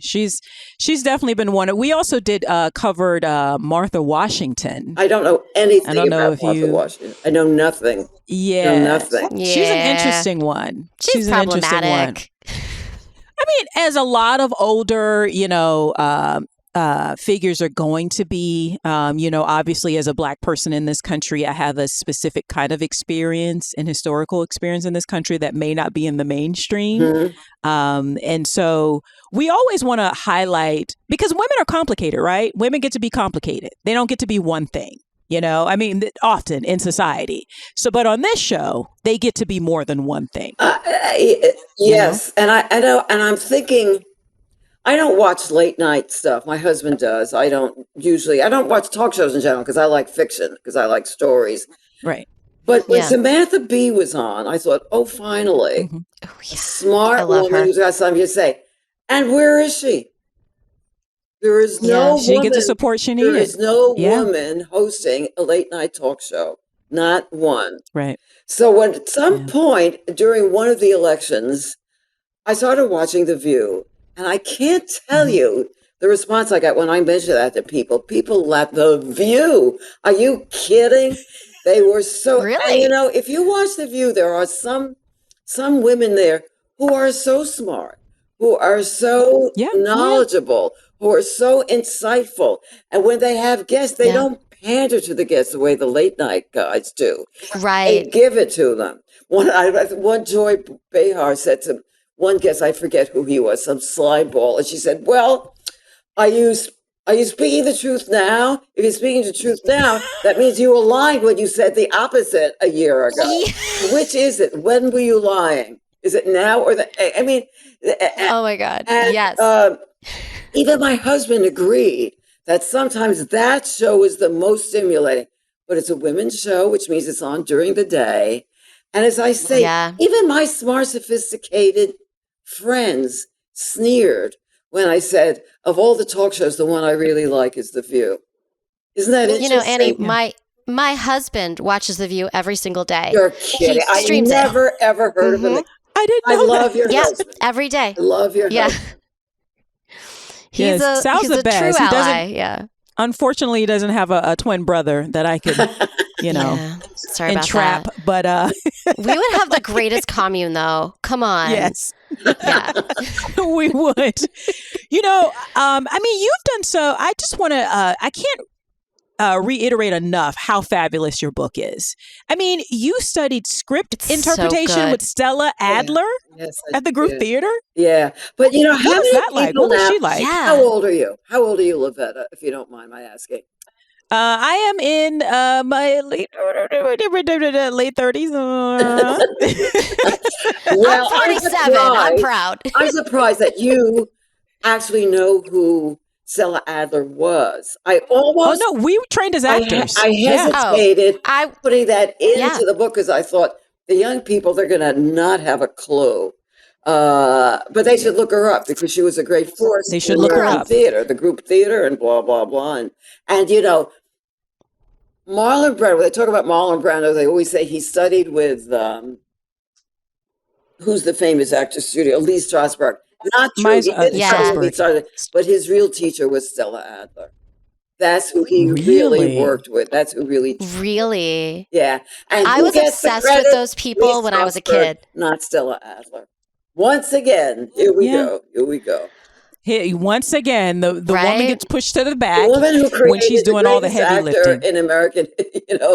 [SPEAKER 1] She's definitely been one. We also did covered Martha Washington.
[SPEAKER 3] I don't know anything about Martha Washington. I know nothing.
[SPEAKER 1] Yeah.
[SPEAKER 3] I know nothing.
[SPEAKER 2] Yeah.
[SPEAKER 1] She's an interesting one.
[SPEAKER 2] She's
[SPEAKER 1] an interesting one. As a lot of older, figures are going to be, obviously as a Black person in this country, I have a specific kind of experience and historical experience in this country that may not be in the mainstream.
[SPEAKER 3] Mm-hmm.
[SPEAKER 1] And so we always want to highlight, because women are complicated, right? Women get to be complicated. They don't get to be one thing. Often in society. So, but on this show, they get to be more than one thing.
[SPEAKER 3] Yes. And I know, and I'm thinking, I don't watch late night stuff. My husband does. I don't watch talk shows in general because I like fiction, because I like stories.
[SPEAKER 1] Right.
[SPEAKER 3] But when Samantha Bee was on, I thought, finally, a smart woman who's got something to say. And where is she? There is no woman.
[SPEAKER 1] She didn't get the support she needed.
[SPEAKER 3] There is no woman hosting a late night talk show. Not one.
[SPEAKER 1] Right.
[SPEAKER 3] So when at some point during one of the elections, I started watching The View, and I can't tell you the response I got when I mentioned that to people. People laughed. The View. Are you kidding? They were so.
[SPEAKER 2] Really?
[SPEAKER 3] And, if you watch The View, there are some women there who are so smart, who are so knowledgeable, who are so insightful. And when they have guests, they don't pander to the guests the way the late night guys do.
[SPEAKER 2] Right.
[SPEAKER 3] They give it to them. One Joy Behar said to one guest, I forget who he was, some slime ball, and she said, well, are you speaking the truth now? If you're speaking the truth now, that means you were lying when you said the opposite a year ago. Which is it? When were you lying? Is it now or
[SPEAKER 2] oh my God.
[SPEAKER 3] And,
[SPEAKER 2] yes.
[SPEAKER 3] Even my husband agreed that sometimes that show is the most stimulating, but it's a women's show, which means it's on during the day. And as I say, even my smart, sophisticated friends sneered when I said, of all the talk shows, the one I really like is The View. Isn't that interesting?
[SPEAKER 2] Annie, my husband watches The View every single day.
[SPEAKER 3] You're kidding. I never, ever heard of him.
[SPEAKER 1] I didn't know
[SPEAKER 3] love your husband.
[SPEAKER 2] Every day.
[SPEAKER 3] I love your husband.
[SPEAKER 2] He's a true ally.
[SPEAKER 1] Unfortunately, he doesn't have a twin brother that I could,
[SPEAKER 2] Sorry
[SPEAKER 1] entrap.
[SPEAKER 2] About
[SPEAKER 1] that. But
[SPEAKER 2] we would have the greatest commune, though. Come on.
[SPEAKER 1] Yes.
[SPEAKER 2] Yeah.
[SPEAKER 1] We would. You've done so. I just want to. I can't reiterate enough how fabulous your book is. I mean, you studied script
[SPEAKER 2] It's so
[SPEAKER 1] interpretation
[SPEAKER 2] good.
[SPEAKER 1] with Stella Adler
[SPEAKER 3] Yes, I
[SPEAKER 1] at the group
[SPEAKER 3] did.
[SPEAKER 1] theater.
[SPEAKER 3] Yeah. But how
[SPEAKER 1] What was
[SPEAKER 3] many
[SPEAKER 1] that like?
[SPEAKER 3] people
[SPEAKER 1] What was
[SPEAKER 3] now?
[SPEAKER 1] she like?
[SPEAKER 3] How
[SPEAKER 2] Yeah.
[SPEAKER 3] old are you? How old are you, Lavetta, if you don't mind my asking?
[SPEAKER 1] I am in my late 30s.
[SPEAKER 3] Well,
[SPEAKER 2] I'm 47. I'm proud.
[SPEAKER 3] I'm surprised that you actually know who Stella Adler was.
[SPEAKER 1] Oh no, we were trained as actors.
[SPEAKER 3] I
[SPEAKER 1] Yeah.
[SPEAKER 3] hesitated
[SPEAKER 2] I
[SPEAKER 3] putting that
[SPEAKER 2] yeah.
[SPEAKER 3] into the book because I thought the young people, they're going to not have a clue. But they should look her up because she was a great force
[SPEAKER 1] They
[SPEAKER 3] in
[SPEAKER 1] should look her
[SPEAKER 3] American
[SPEAKER 1] up.
[SPEAKER 3] theater, the group theater, and blah blah blah. And Marlon Brando. When they talk about Marlon Brando, they always say he studied with who's the famous actor studio, Lee Strasberg. Not true.
[SPEAKER 1] Mine's
[SPEAKER 3] He didn't study with Lee
[SPEAKER 1] Strasberg.
[SPEAKER 3] Strasberg, but his real teacher was Stella Adler. That's who he really
[SPEAKER 1] Really?
[SPEAKER 3] worked with. That's who really,
[SPEAKER 2] Really?
[SPEAKER 3] yeah. And
[SPEAKER 2] I
[SPEAKER 3] who
[SPEAKER 2] was
[SPEAKER 3] gets the
[SPEAKER 2] obsessed with
[SPEAKER 3] credit?
[SPEAKER 2] those people
[SPEAKER 3] Lee
[SPEAKER 2] when I was a
[SPEAKER 3] Strasberg,
[SPEAKER 2] kid.
[SPEAKER 3] not Stella Adler. Once again, here we
[SPEAKER 1] Yeah.
[SPEAKER 3] go. Here we go.
[SPEAKER 1] Here, once again, the woman
[SPEAKER 2] Right?
[SPEAKER 1] gets pushed to the
[SPEAKER 3] The
[SPEAKER 1] back
[SPEAKER 3] woman who
[SPEAKER 1] when she's
[SPEAKER 3] created the
[SPEAKER 1] doing all the
[SPEAKER 3] greatest
[SPEAKER 1] heavy
[SPEAKER 3] actor
[SPEAKER 1] lifting.
[SPEAKER 3] in American,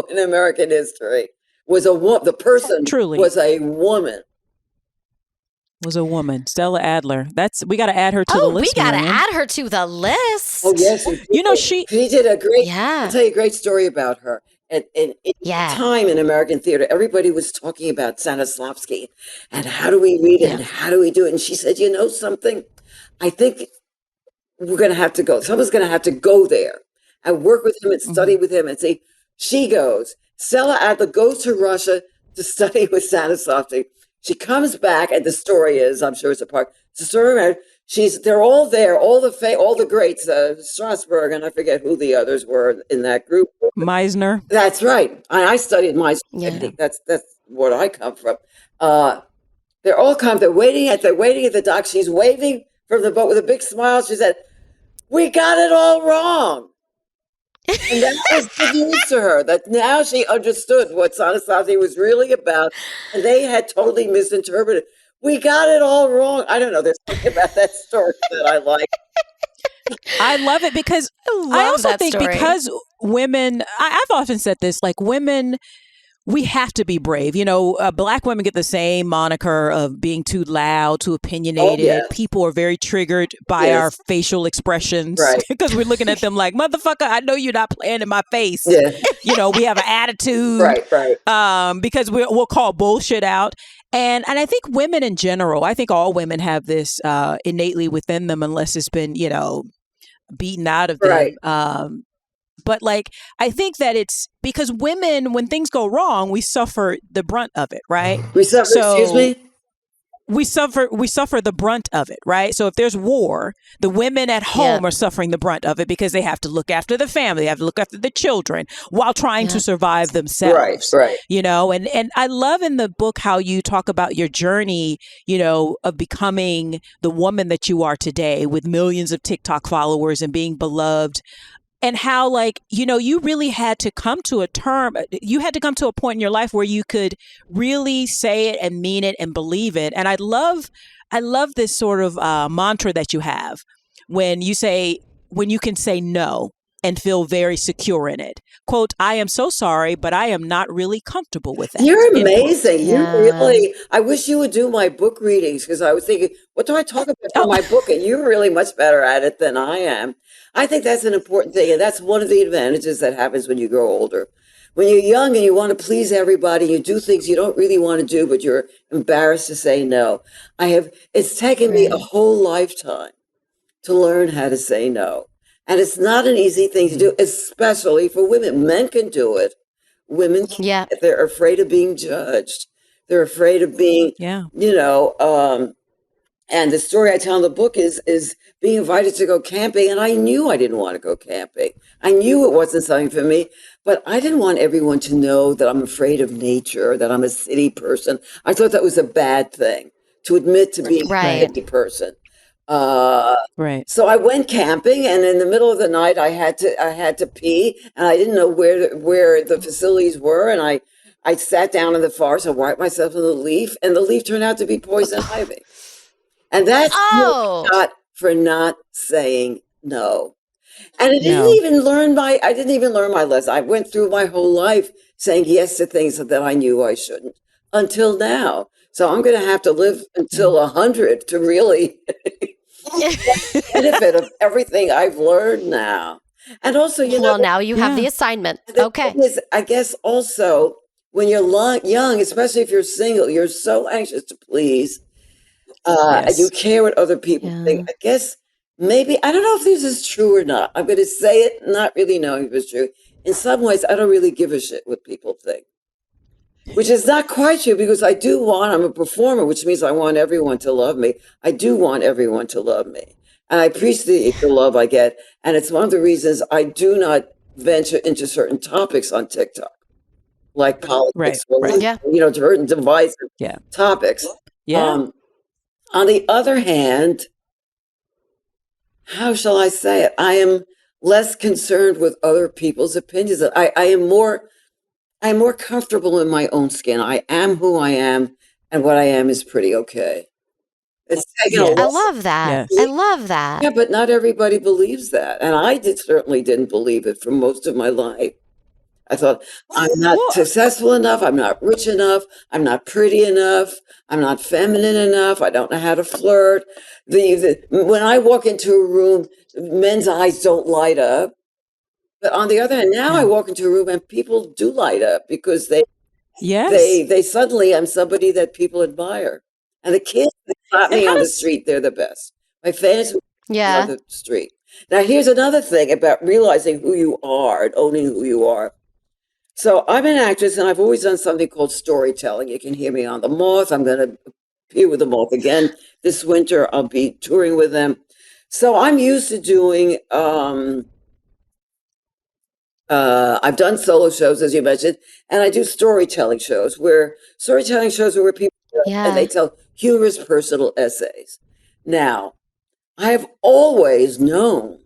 [SPEAKER 3] in American history was a woman. The person
[SPEAKER 1] Truly.
[SPEAKER 3] was a woman.
[SPEAKER 1] Was a woman, Stella Adler. We got to add her to the
[SPEAKER 2] Oh,
[SPEAKER 1] list.
[SPEAKER 2] we got to
[SPEAKER 1] Miriam.
[SPEAKER 2] add her to the list.
[SPEAKER 3] Oh yes,
[SPEAKER 1] She.
[SPEAKER 3] she did a great.
[SPEAKER 2] Yeah.
[SPEAKER 3] I'll tell you a great story about her. And in
[SPEAKER 2] Yeah.
[SPEAKER 3] time in American theater, everybody was talking about Stanislavski and how do we read it and how do we do it. And she said, you know something? I think we're going to have to go. Someone's going to have to go there and work with him and study with him and see. She goes. Stella Adler goes to Russia to study with Stanislavski. She comes back, and the story is, I'm sure it's a part. It's a story. They're all there, all the greats, Strasberg, and I forget who the others were in that group.
[SPEAKER 1] Meisner.
[SPEAKER 3] That's right. I studied my
[SPEAKER 2] Yeah.
[SPEAKER 3] technique. That's where I come from. They're all come. They're waiting at the dock. She's waving from the boat with a big smile. She said, "We got it all wrong." And that was good news to her, that now she understood what Stanislavski was really about, and they had totally misinterpreted. We got it all wrong. I don't know. There's something about that story that I like.
[SPEAKER 1] I love it because I also think because women, I've often said this, like women, we have to be brave. Black women get the same moniker of being too loud, too opinionated.
[SPEAKER 3] yes.
[SPEAKER 1] People are very triggered by our facial expressions because we're looking at them like, motherfucker, I know you're not playing in my face.
[SPEAKER 3] Yeah.
[SPEAKER 1] We have an attitude.
[SPEAKER 3] Right.
[SPEAKER 1] Because we'll call bullshit out. And I think women in general, I think all women have this innately within them, unless it's been, beaten out of them.
[SPEAKER 3] Right.
[SPEAKER 1] But I think that it's because women, when things go wrong, we suffer the brunt of it, right?
[SPEAKER 3] We suffer, excuse me?
[SPEAKER 1] We suffer the brunt of it, right? So if there's war, the women at home are suffering the brunt of it because they have to look after the family, they have to look after the children while trying to survive themselves.
[SPEAKER 3] Right.
[SPEAKER 1] And I love in the book how you talk about your journey, of becoming the woman that you are today with millions of TikTok followers and being beloved. And how, you really had to come to a point in your life where you could really say it and mean it and believe it. And I love this sort of mantra that you have when you can say no and feel very secure in it. Quote, I am so sorry, but I am not really comfortable with that.
[SPEAKER 3] You're amazing.
[SPEAKER 2] Yeah.
[SPEAKER 3] I wish you would do my book readings because I was thinking, what do I talk about for my book? And you're really much better at it than I am. I think that's an important thing. And that's one of the advantages that happens when you grow older. When you're young and you want to please everybody, you do things you don't really want to do, but you're embarrassed to say no. It's taken me a whole lifetime to learn how to say no. And it's not an easy thing to do, especially for women. Men can do it. Women can't.
[SPEAKER 2] Yeah.
[SPEAKER 3] They're afraid of being judged. They're afraid of being, and the story I tell in the book is being invited to go camping. And I knew I didn't want to go camping. I knew it wasn't something for me, but I didn't want everyone to know that I'm afraid of nature, that I'm a city person. I thought that was a bad thing to admit to being a city person.
[SPEAKER 1] Right.
[SPEAKER 3] So I went camping, and in the middle of the night, I had to pee, and I didn't know where the facilities were, and I sat down in the forest and wiped myself in the leaf, and the leaf turned out to be poison ivy, and that's what I got for not saying no. And
[SPEAKER 1] No.
[SPEAKER 3] I didn't even learn my lesson. I went through my whole life saying yes to things that I knew I shouldn't until now. So I'm going to have to live until 100 to really benefit of everything I've learned now. And also,
[SPEAKER 2] Well, now you have
[SPEAKER 1] Yeah.
[SPEAKER 2] the assignment.
[SPEAKER 3] the
[SPEAKER 2] Okay.
[SPEAKER 3] thing is, I guess also when you're young, especially if you're single, you're so anxious to please. And you
[SPEAKER 1] Yes.
[SPEAKER 3] care what other people think.
[SPEAKER 2] Yeah.
[SPEAKER 3] I guess maybe, I don't know if this is true or not. I'm going to say it, not really knowing if it's true. In some ways, I don't really give a shit what people think, which is not quite true because I'm a performer, which means I want everyone to love me. I do want everyone to love me. And I appreciate the love I get. And it's one of the reasons I do not venture into certain topics on TikTok, like
[SPEAKER 1] Right.
[SPEAKER 3] politics,
[SPEAKER 1] Right.
[SPEAKER 2] Yeah.
[SPEAKER 3] certain divisive
[SPEAKER 1] Yeah.
[SPEAKER 3] topics.
[SPEAKER 1] Yeah.
[SPEAKER 3] On the other hand, how shall I say it? I am less concerned with other people's opinions. I am more comfortable in my own skin. I am who I am, and what I am is pretty okay. It's taken a
[SPEAKER 2] I
[SPEAKER 3] lot.
[SPEAKER 1] Yes.
[SPEAKER 2] love that.
[SPEAKER 1] Yes.
[SPEAKER 2] I love that.
[SPEAKER 3] Yeah, but not everybody believes that, and certainly didn't believe it for most of my life. I thought, I'm not
[SPEAKER 1] Well,
[SPEAKER 3] successful enough. I'm not rich enough. I'm not pretty enough. I'm not feminine enough. I don't know how to flirt. When I walk into a room, men's eyes don't light up. But on the other hand, now I
[SPEAKER 1] yeah.
[SPEAKER 3] walk into a room and people do light up because
[SPEAKER 1] Yes.
[SPEAKER 3] they suddenly I'm somebody that people admire. And the kids that stop
[SPEAKER 1] And
[SPEAKER 3] me
[SPEAKER 1] how
[SPEAKER 3] on the
[SPEAKER 1] does
[SPEAKER 3] street, they're the best. My fans on
[SPEAKER 2] Yeah.
[SPEAKER 3] the street. Now, here's another thing about realizing who you are and owning who you are. So I'm an actress, and I've always done something called storytelling. You can hear me on The Moth. I'm going to appear with The Moth again this winter. I'll be touring with them. So I'm used to doing. I've done solo shows, as you mentioned, and I do storytelling shows where people and
[SPEAKER 2] Yeah.
[SPEAKER 3] they tell humorous personal essays. Now, I have always known,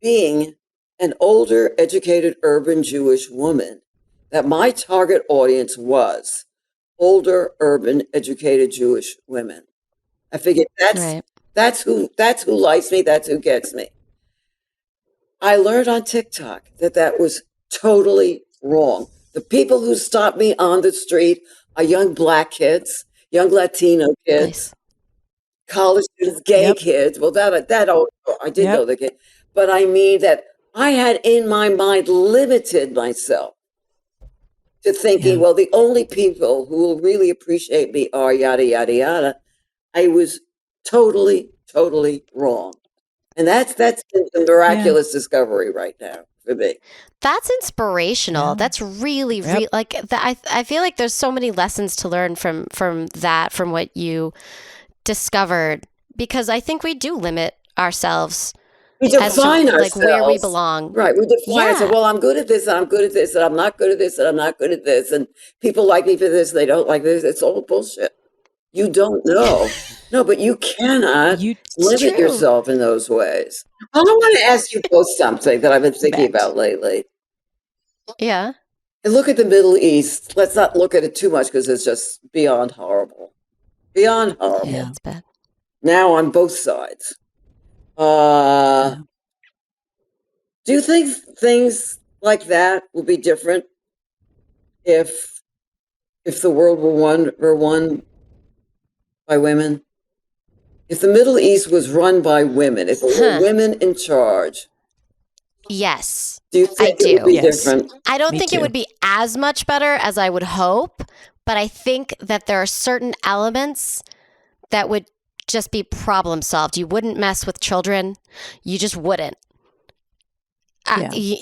[SPEAKER 3] being an older, educated, urban Jewish woman, that my target audience was older, urban, educated Jewish women. I figured
[SPEAKER 2] Right.
[SPEAKER 3] that's who likes me, that's who gets me. I learned on TikTok that was totally wrong. The people who stop me on the street are young black kids, young Latino kids,
[SPEAKER 2] Nice.
[SPEAKER 3] college students, gay
[SPEAKER 1] Yep.
[SPEAKER 3] kids. Well, I did
[SPEAKER 1] Yep.
[SPEAKER 3] know the kid, but I mean that I had in my mind limited myself to thinking,
[SPEAKER 1] Yeah.
[SPEAKER 3] well, the only people who will really appreciate me are yada yada yada. I was totally, totally wrong, and that's been a
[SPEAKER 1] Yeah.
[SPEAKER 3] miraculous discovery right now for me.
[SPEAKER 2] That's inspirational.
[SPEAKER 1] Yeah.
[SPEAKER 2] That's really,
[SPEAKER 1] Yep.
[SPEAKER 2] like that. I feel like there's so many lessons to learn from that, from what you discovered, because I think we do limit ourselves
[SPEAKER 3] We
[SPEAKER 2] as to
[SPEAKER 3] define
[SPEAKER 2] like where we
[SPEAKER 3] ourselves.
[SPEAKER 2] belong.
[SPEAKER 3] Right. We define ourselves.
[SPEAKER 2] Yeah.
[SPEAKER 3] Well, I'm good at this and I'm good at this and I'm not good at this and I'm not good at this. And people like me for this, they don't like this. It's all bullshit. You don't know. No, but you cannot
[SPEAKER 1] You
[SPEAKER 2] It's
[SPEAKER 3] limit
[SPEAKER 2] true.
[SPEAKER 3] yourself in those ways. I want to ask you both something that I've been thinking
[SPEAKER 1] bet.
[SPEAKER 3] about lately.
[SPEAKER 2] Yeah.
[SPEAKER 3] And look at the Middle East. Let's not look at it too much because it's just beyond horrible. Beyond horrible.
[SPEAKER 2] Yeah,
[SPEAKER 1] Yeah.
[SPEAKER 2] it's bad.
[SPEAKER 3] Now on both sides. Uh,
[SPEAKER 1] Yeah.
[SPEAKER 3] do you think things like that will be different if the world were won by women? If the Middle East was run by women, if there were
[SPEAKER 2] Huh.
[SPEAKER 3] women in charge,
[SPEAKER 2] Yes,
[SPEAKER 3] do you
[SPEAKER 2] I
[SPEAKER 3] think it would
[SPEAKER 2] do.
[SPEAKER 3] be
[SPEAKER 1] Yes.
[SPEAKER 3] different?
[SPEAKER 2] I don't
[SPEAKER 1] Me
[SPEAKER 2] think it
[SPEAKER 1] too.
[SPEAKER 2] would be as much better as I would hope, but I think that there are certain elements that would just be problem solved. You wouldn't mess with children. You just wouldn't.
[SPEAKER 1] Yeah.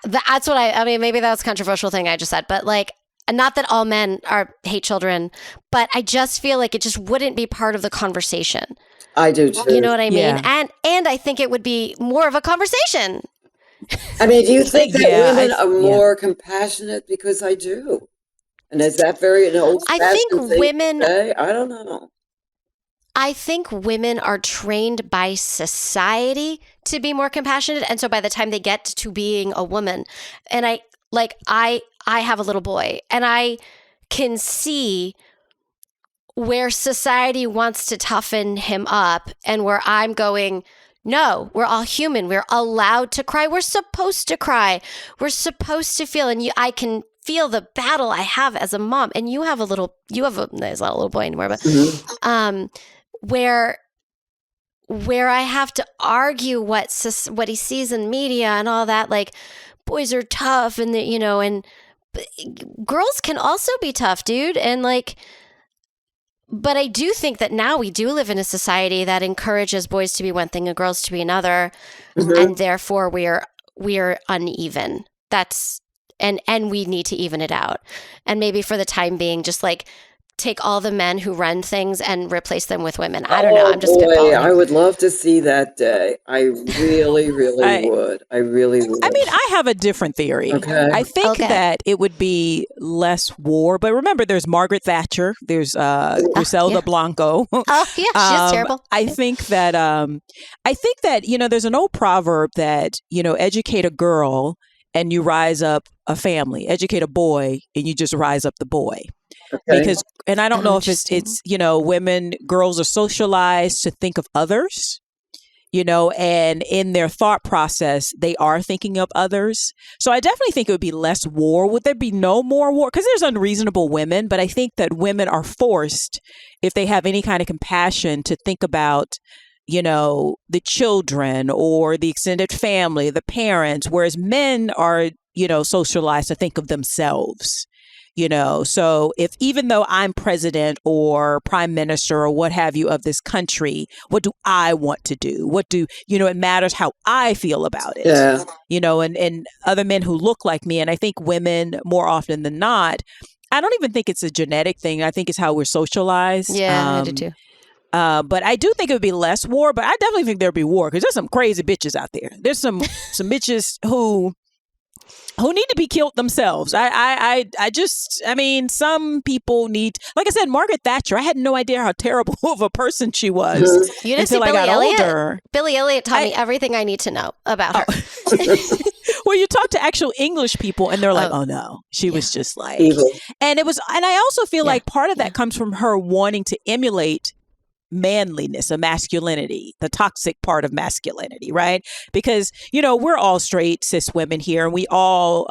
[SPEAKER 2] That's what I mean, maybe that was a controversial thing I just said, but like, not that all men hate children, but I just feel like it just wouldn't be part of the conversation.
[SPEAKER 3] I do
[SPEAKER 2] You
[SPEAKER 3] too.
[SPEAKER 2] know what I mean?
[SPEAKER 1] Yeah.
[SPEAKER 2] And I think it would be more of a conversation.
[SPEAKER 3] I mean, do you think that
[SPEAKER 1] Yeah.
[SPEAKER 3] women are
[SPEAKER 1] Yeah.
[SPEAKER 3] more compassionate? Because I do. And is that an
[SPEAKER 2] I think
[SPEAKER 3] old-fashioned thing to
[SPEAKER 2] women
[SPEAKER 3] say? I don't know.
[SPEAKER 2] I think women are trained by society to be more compassionate, and so by the time they get to being a woman, and I have a little boy, and I can see where society wants to toughen him up and where I'm going, No, we're all human. We're allowed to cry. We're supposed to cry. We're supposed to feel. And I can feel the battle I have as a mom. And you have there's not a little boy anymore, but where I have to argue what he sees in media and all that, like boys are tough and and girls can also be tough, dude. And but I do think that now we do live in a society that encourages boys to be one thing and girls to be another. And therefore we are uneven. That's, and we need to even it out. And maybe for the time being, just take all the men who run things and replace them with women. I don't know. I'm just spitballing.
[SPEAKER 3] I would love to see that day. I really, really would. I really would.
[SPEAKER 1] I mean, I have a different theory.
[SPEAKER 3] Okay.
[SPEAKER 1] I think that it would be less war. But remember, there's Margaret Thatcher. There's Griselda Blanco.
[SPEAKER 2] Oh, yeah. She's terrible.
[SPEAKER 1] I think that, there's an old proverb that, educate a girl and you rise up a family. Educate a boy and you just rise up the boy.
[SPEAKER 3] Okay.
[SPEAKER 1] Because, and I don't know if it's girls are socialized to think of others, and in their thought process, they are thinking of others. So I definitely think it would be less war. Would there be no more war? Because there's unreasonable women, but I think that women are forced, if they have any kind of compassion, to think about, the children or the extended family, the parents, whereas men are, socialized to think of themselves. So even though I'm president or prime minister or what have you of this country, what do I want to do? It matters how I feel about it, and other men who look like me. And I think women more often than not, I don't even think it's a genetic thing. I think it's how we're socialized.
[SPEAKER 2] Yeah, I do too.
[SPEAKER 1] But I do think it would be less war, but I definitely think there'd be war because there's some crazy bitches out there. There's some bitches who need to be killed themselves. Some people need, like I said, Margaret Thatcher, I had no idea how terrible of a person she was
[SPEAKER 2] You didn't
[SPEAKER 1] until
[SPEAKER 2] see
[SPEAKER 1] I got
[SPEAKER 2] Billy Elliot?
[SPEAKER 1] older.
[SPEAKER 2] Billy Elliot taught me everything I need to know about her.
[SPEAKER 1] Well, you talk to actual English people and they're like, oh no, she was just like,
[SPEAKER 3] evil.
[SPEAKER 1] And I also feel like part of that comes from her wanting to emulate manliness, a masculinity, the toxic part of masculinity, right? Because, we're all straight cis women here, and we all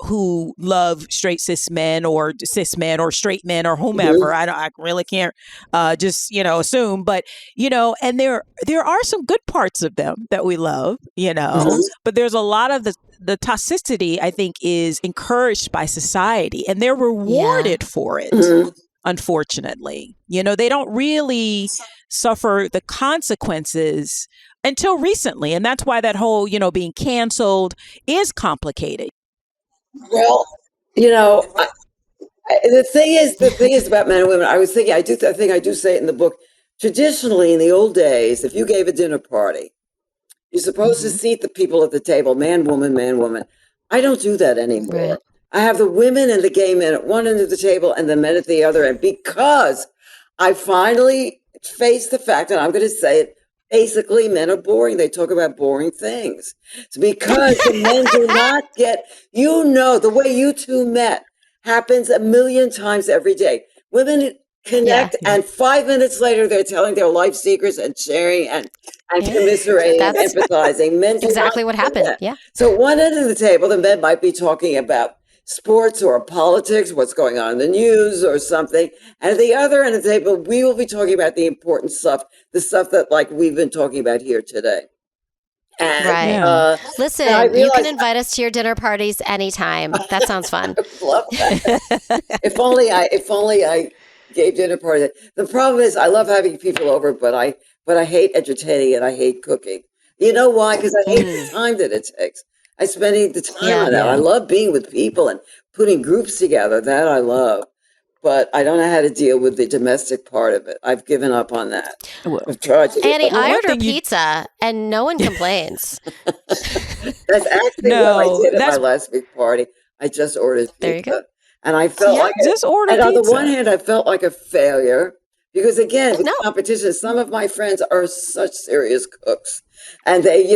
[SPEAKER 1] who love straight cis men or straight men or whomever. I really can't just, assume, but, and there are some good parts of them that we love, but there's a lot of the toxicity, I think, is encouraged by society, and they're rewarded for it. Unfortunately, they don't really suffer the consequences until recently. And that's why that whole, being canceled is complicated.
[SPEAKER 3] Well, the thing is about men and women. I was thinking, I think I do say it in the book. Traditionally, in the old days, if you gave a dinner party, you're supposed to seat the people at the table, man, woman, man, woman. I don't do that anymore.
[SPEAKER 2] Right.
[SPEAKER 3] I have the women and the gay men at one end of the table and the men at the other end, because I finally faced the fact, and I'm going to say it, basically men are boring. They talk about boring things. It's because the men do not get, the way you two met happens a million times every day. Women connect, and 5 minutes later, they're telling their life secrets and sharing and commiserating and empathizing. Men do
[SPEAKER 2] exactly what happened.
[SPEAKER 3] that.
[SPEAKER 2] Yeah.
[SPEAKER 3] So at one end of the table, the men might be talking about sports or politics, what's going on in the news or something. And at the other end of the table, we will be talking about the important stuff, the stuff that we've been talking about here today. And,
[SPEAKER 2] right. Listen, you can invite us to your dinner parties anytime. That sounds fun.
[SPEAKER 3] I love that. If only I gave dinner parties. The problem is I love having people over, but I hate entertaining and I hate cooking. You know why? Because I hate the time that it takes. I spend the time on that. I love being with people and putting groups together. That I love. But I don't know how to deal with the domestic part of it. I've given up on that. I've tried to.
[SPEAKER 2] Annie, I order pizza and no one complains.
[SPEAKER 3] That's actually what I did at my last big party. I just ordered pizza.
[SPEAKER 2] There you go.
[SPEAKER 3] And I felt like
[SPEAKER 1] just order pizza.
[SPEAKER 3] On the one hand, I felt like a failure because, again, with competition, some of my friends are such serious cooks. And they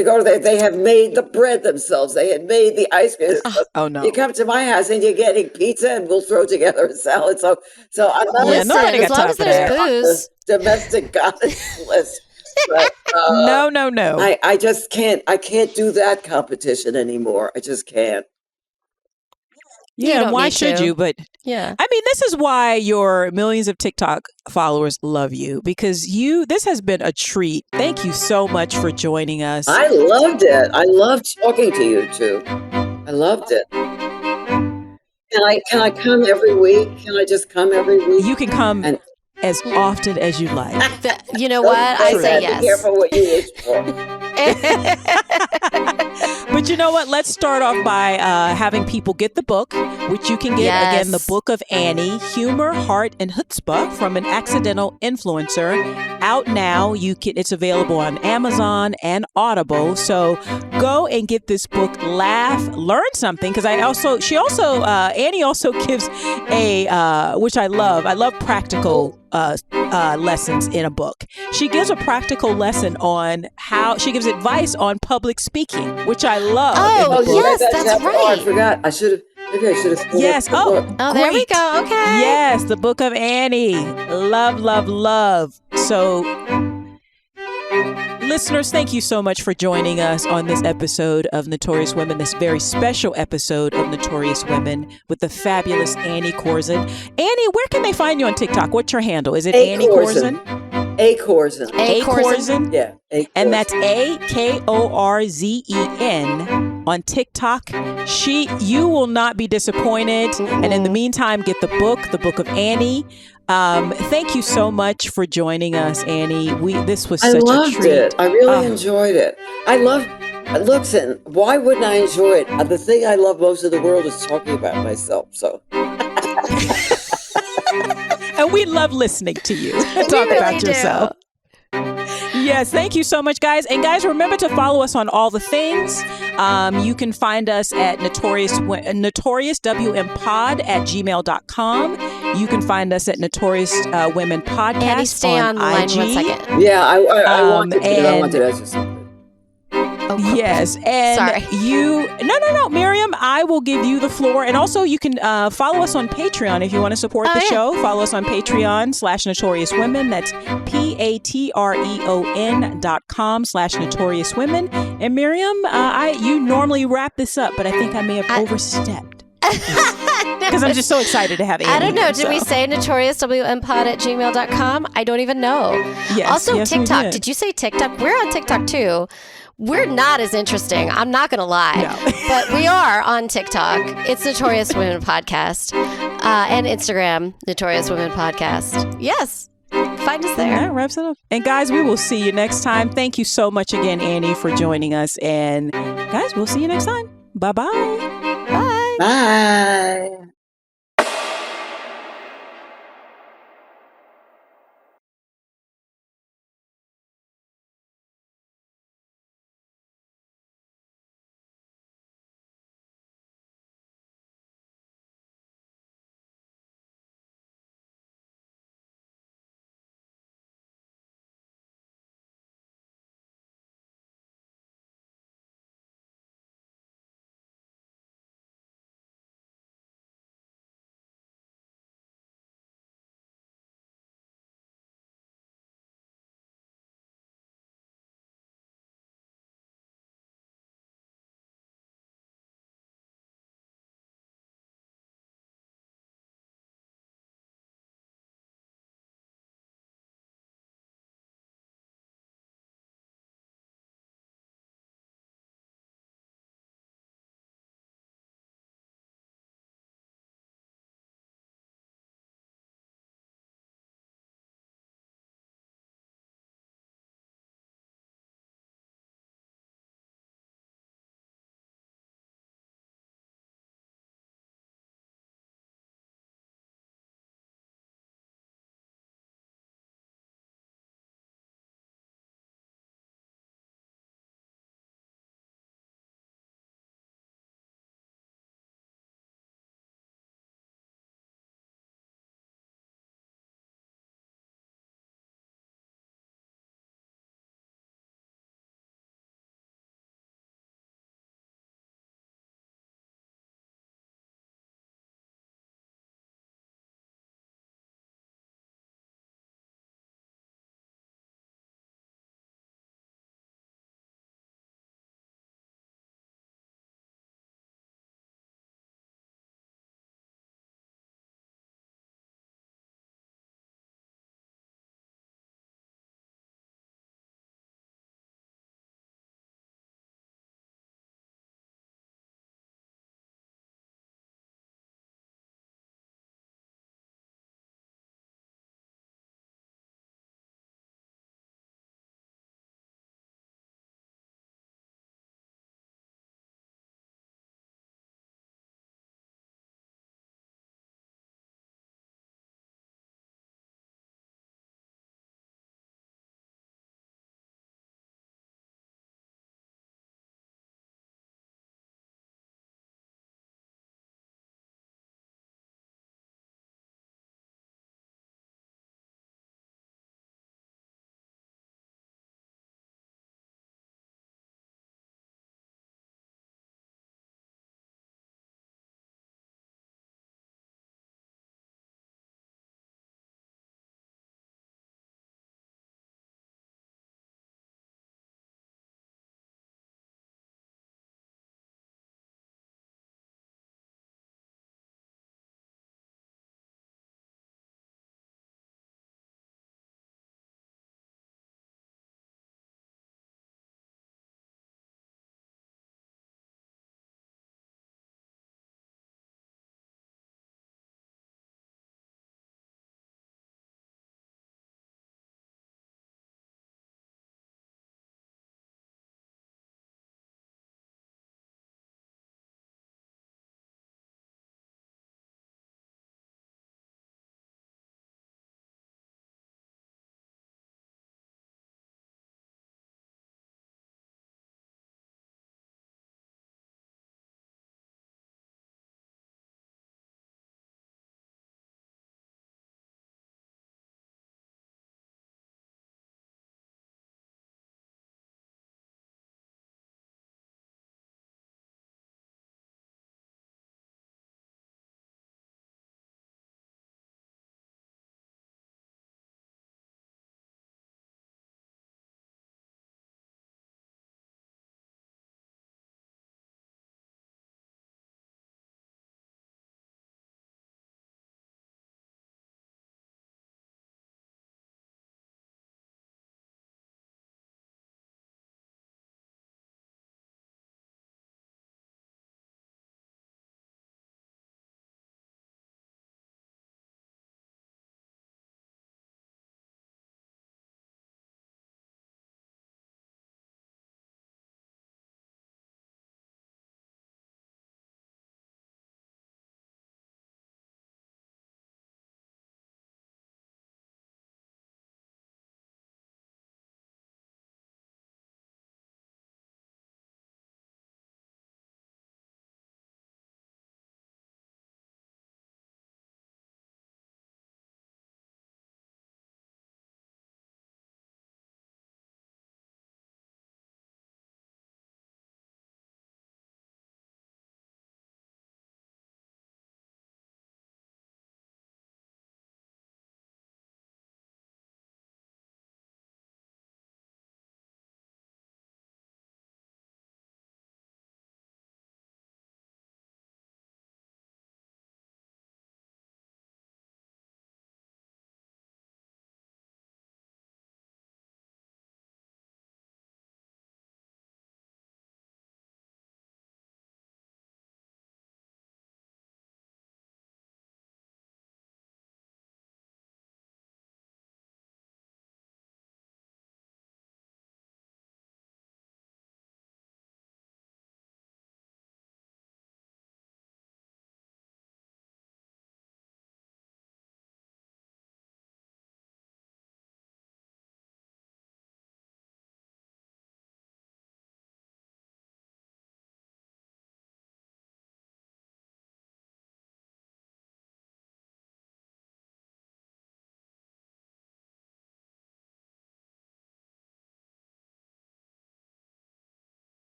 [SPEAKER 3] have made the bread themselves. They had made the ice cream.
[SPEAKER 1] Oh no!
[SPEAKER 3] You come to my house and you're getting pizza, and we'll throw together a salad. So I'm not
[SPEAKER 2] as long as there's booze,
[SPEAKER 3] domestic goddess list. But
[SPEAKER 1] No.
[SPEAKER 3] I just can't. I can't do that competition anymore. I just can't.
[SPEAKER 2] You
[SPEAKER 1] Yeah,
[SPEAKER 2] don't
[SPEAKER 1] why
[SPEAKER 2] need
[SPEAKER 1] should
[SPEAKER 2] to.
[SPEAKER 1] you? But
[SPEAKER 2] Yeah.
[SPEAKER 1] I mean, this is why your millions of TikTok followers love you, because this has been a treat. Thank you so much for joining us.
[SPEAKER 3] I loved it. I loved talking to you two. I loved it. Can I come every week? Can I just come every week?
[SPEAKER 1] You can come
[SPEAKER 3] And
[SPEAKER 1] as often as you like.
[SPEAKER 2] You know
[SPEAKER 3] don't
[SPEAKER 2] what? I
[SPEAKER 3] say
[SPEAKER 2] say
[SPEAKER 3] that.
[SPEAKER 2] yes.
[SPEAKER 3] Be careful what you wish for.
[SPEAKER 1] But you know what? Let's start off by having people get the book, which you can get, again, The
[SPEAKER 2] Yes.
[SPEAKER 1] Book of Annie, Humor, Heart, and Chutzpah from an Accidental Influencer. Out now. It's available on Amazon and Audible. So go and get this book, laugh, learn something. Because Annie also gives which I love. I love practical lessons in a book. She gives a practical lesson on she gives advice on public speaking, which I love.
[SPEAKER 2] Oh,
[SPEAKER 1] in the book.
[SPEAKER 2] yes,
[SPEAKER 3] read that
[SPEAKER 2] that's
[SPEAKER 3] chapter? Oh, I
[SPEAKER 2] right.
[SPEAKER 3] forgot. Maybe I should have.
[SPEAKER 1] Yes.
[SPEAKER 3] The book.
[SPEAKER 2] Oh, there we
[SPEAKER 1] great.
[SPEAKER 2] go. Okay.
[SPEAKER 1] Yes, The Book of Annie. Love, love, love. So, listeners, thank you so much for joining us on this episode of Notorious Women, this very special episode of Notorious Women with the fabulous Annie KORZEN. Annie, where can they find you on TikTok? What's your handle? Is it Annie KORZEN?
[SPEAKER 3] KORZEN.
[SPEAKER 1] KORZEN?
[SPEAKER 3] Yeah.
[SPEAKER 1] And that's AKORZEN on TikTok. You will not be disappointed. And in the meantime, get the book, The Book of Annie. Thank you so much for joining us, Annie. This was such a treat.
[SPEAKER 3] I loved it. I really enjoyed it. Listen, why wouldn't I enjoy it? The thing I love most in the world is talking about myself. So.
[SPEAKER 1] And we love listening to you talk about yourself. Yes, thank you so much, guys. And guys, remember to follow us on all the things. You can find us at notoriouswmpod@gmail.com. You can find us at Notorious Women Podcast.
[SPEAKER 2] Annie, stay on the line
[SPEAKER 1] IG.
[SPEAKER 2] 1 second.
[SPEAKER 3] Yeah, I wanted to. I wanted to ask you something.
[SPEAKER 1] Yes, and
[SPEAKER 2] Sorry.
[SPEAKER 1] No, Miriam, I will give you the floor. And also you can follow us on Patreon if you want to support the show. Follow us on Patreon/Notorious Women. That's patreon.com/Notorious Women. And Miriam, you normally wrap this up, but I think I may have overstepped. Because I'm just so excited to have Annie.
[SPEAKER 2] I don't know.
[SPEAKER 1] here,
[SPEAKER 2] Did we say notoriouswmpod@gmail.com? I don't even know.
[SPEAKER 1] Yes,
[SPEAKER 2] Also,
[SPEAKER 1] yes, we
[SPEAKER 2] TikTok.
[SPEAKER 1] did.
[SPEAKER 2] Did you say TikTok? We're on TikTok too. We're not as interesting. I'm not going to lie.
[SPEAKER 1] No.
[SPEAKER 2] But we are on TikTok. It's Notorious Women Podcast. And Instagram, Notorious Women Podcast. Yes. Find us
[SPEAKER 1] And
[SPEAKER 2] there.
[SPEAKER 1] that wraps it up. And guys, we will see you next time. Thank you so much again, Annie, for joining us. And guys, we'll see you next time. Bye-bye.
[SPEAKER 2] Bye.
[SPEAKER 3] Bye.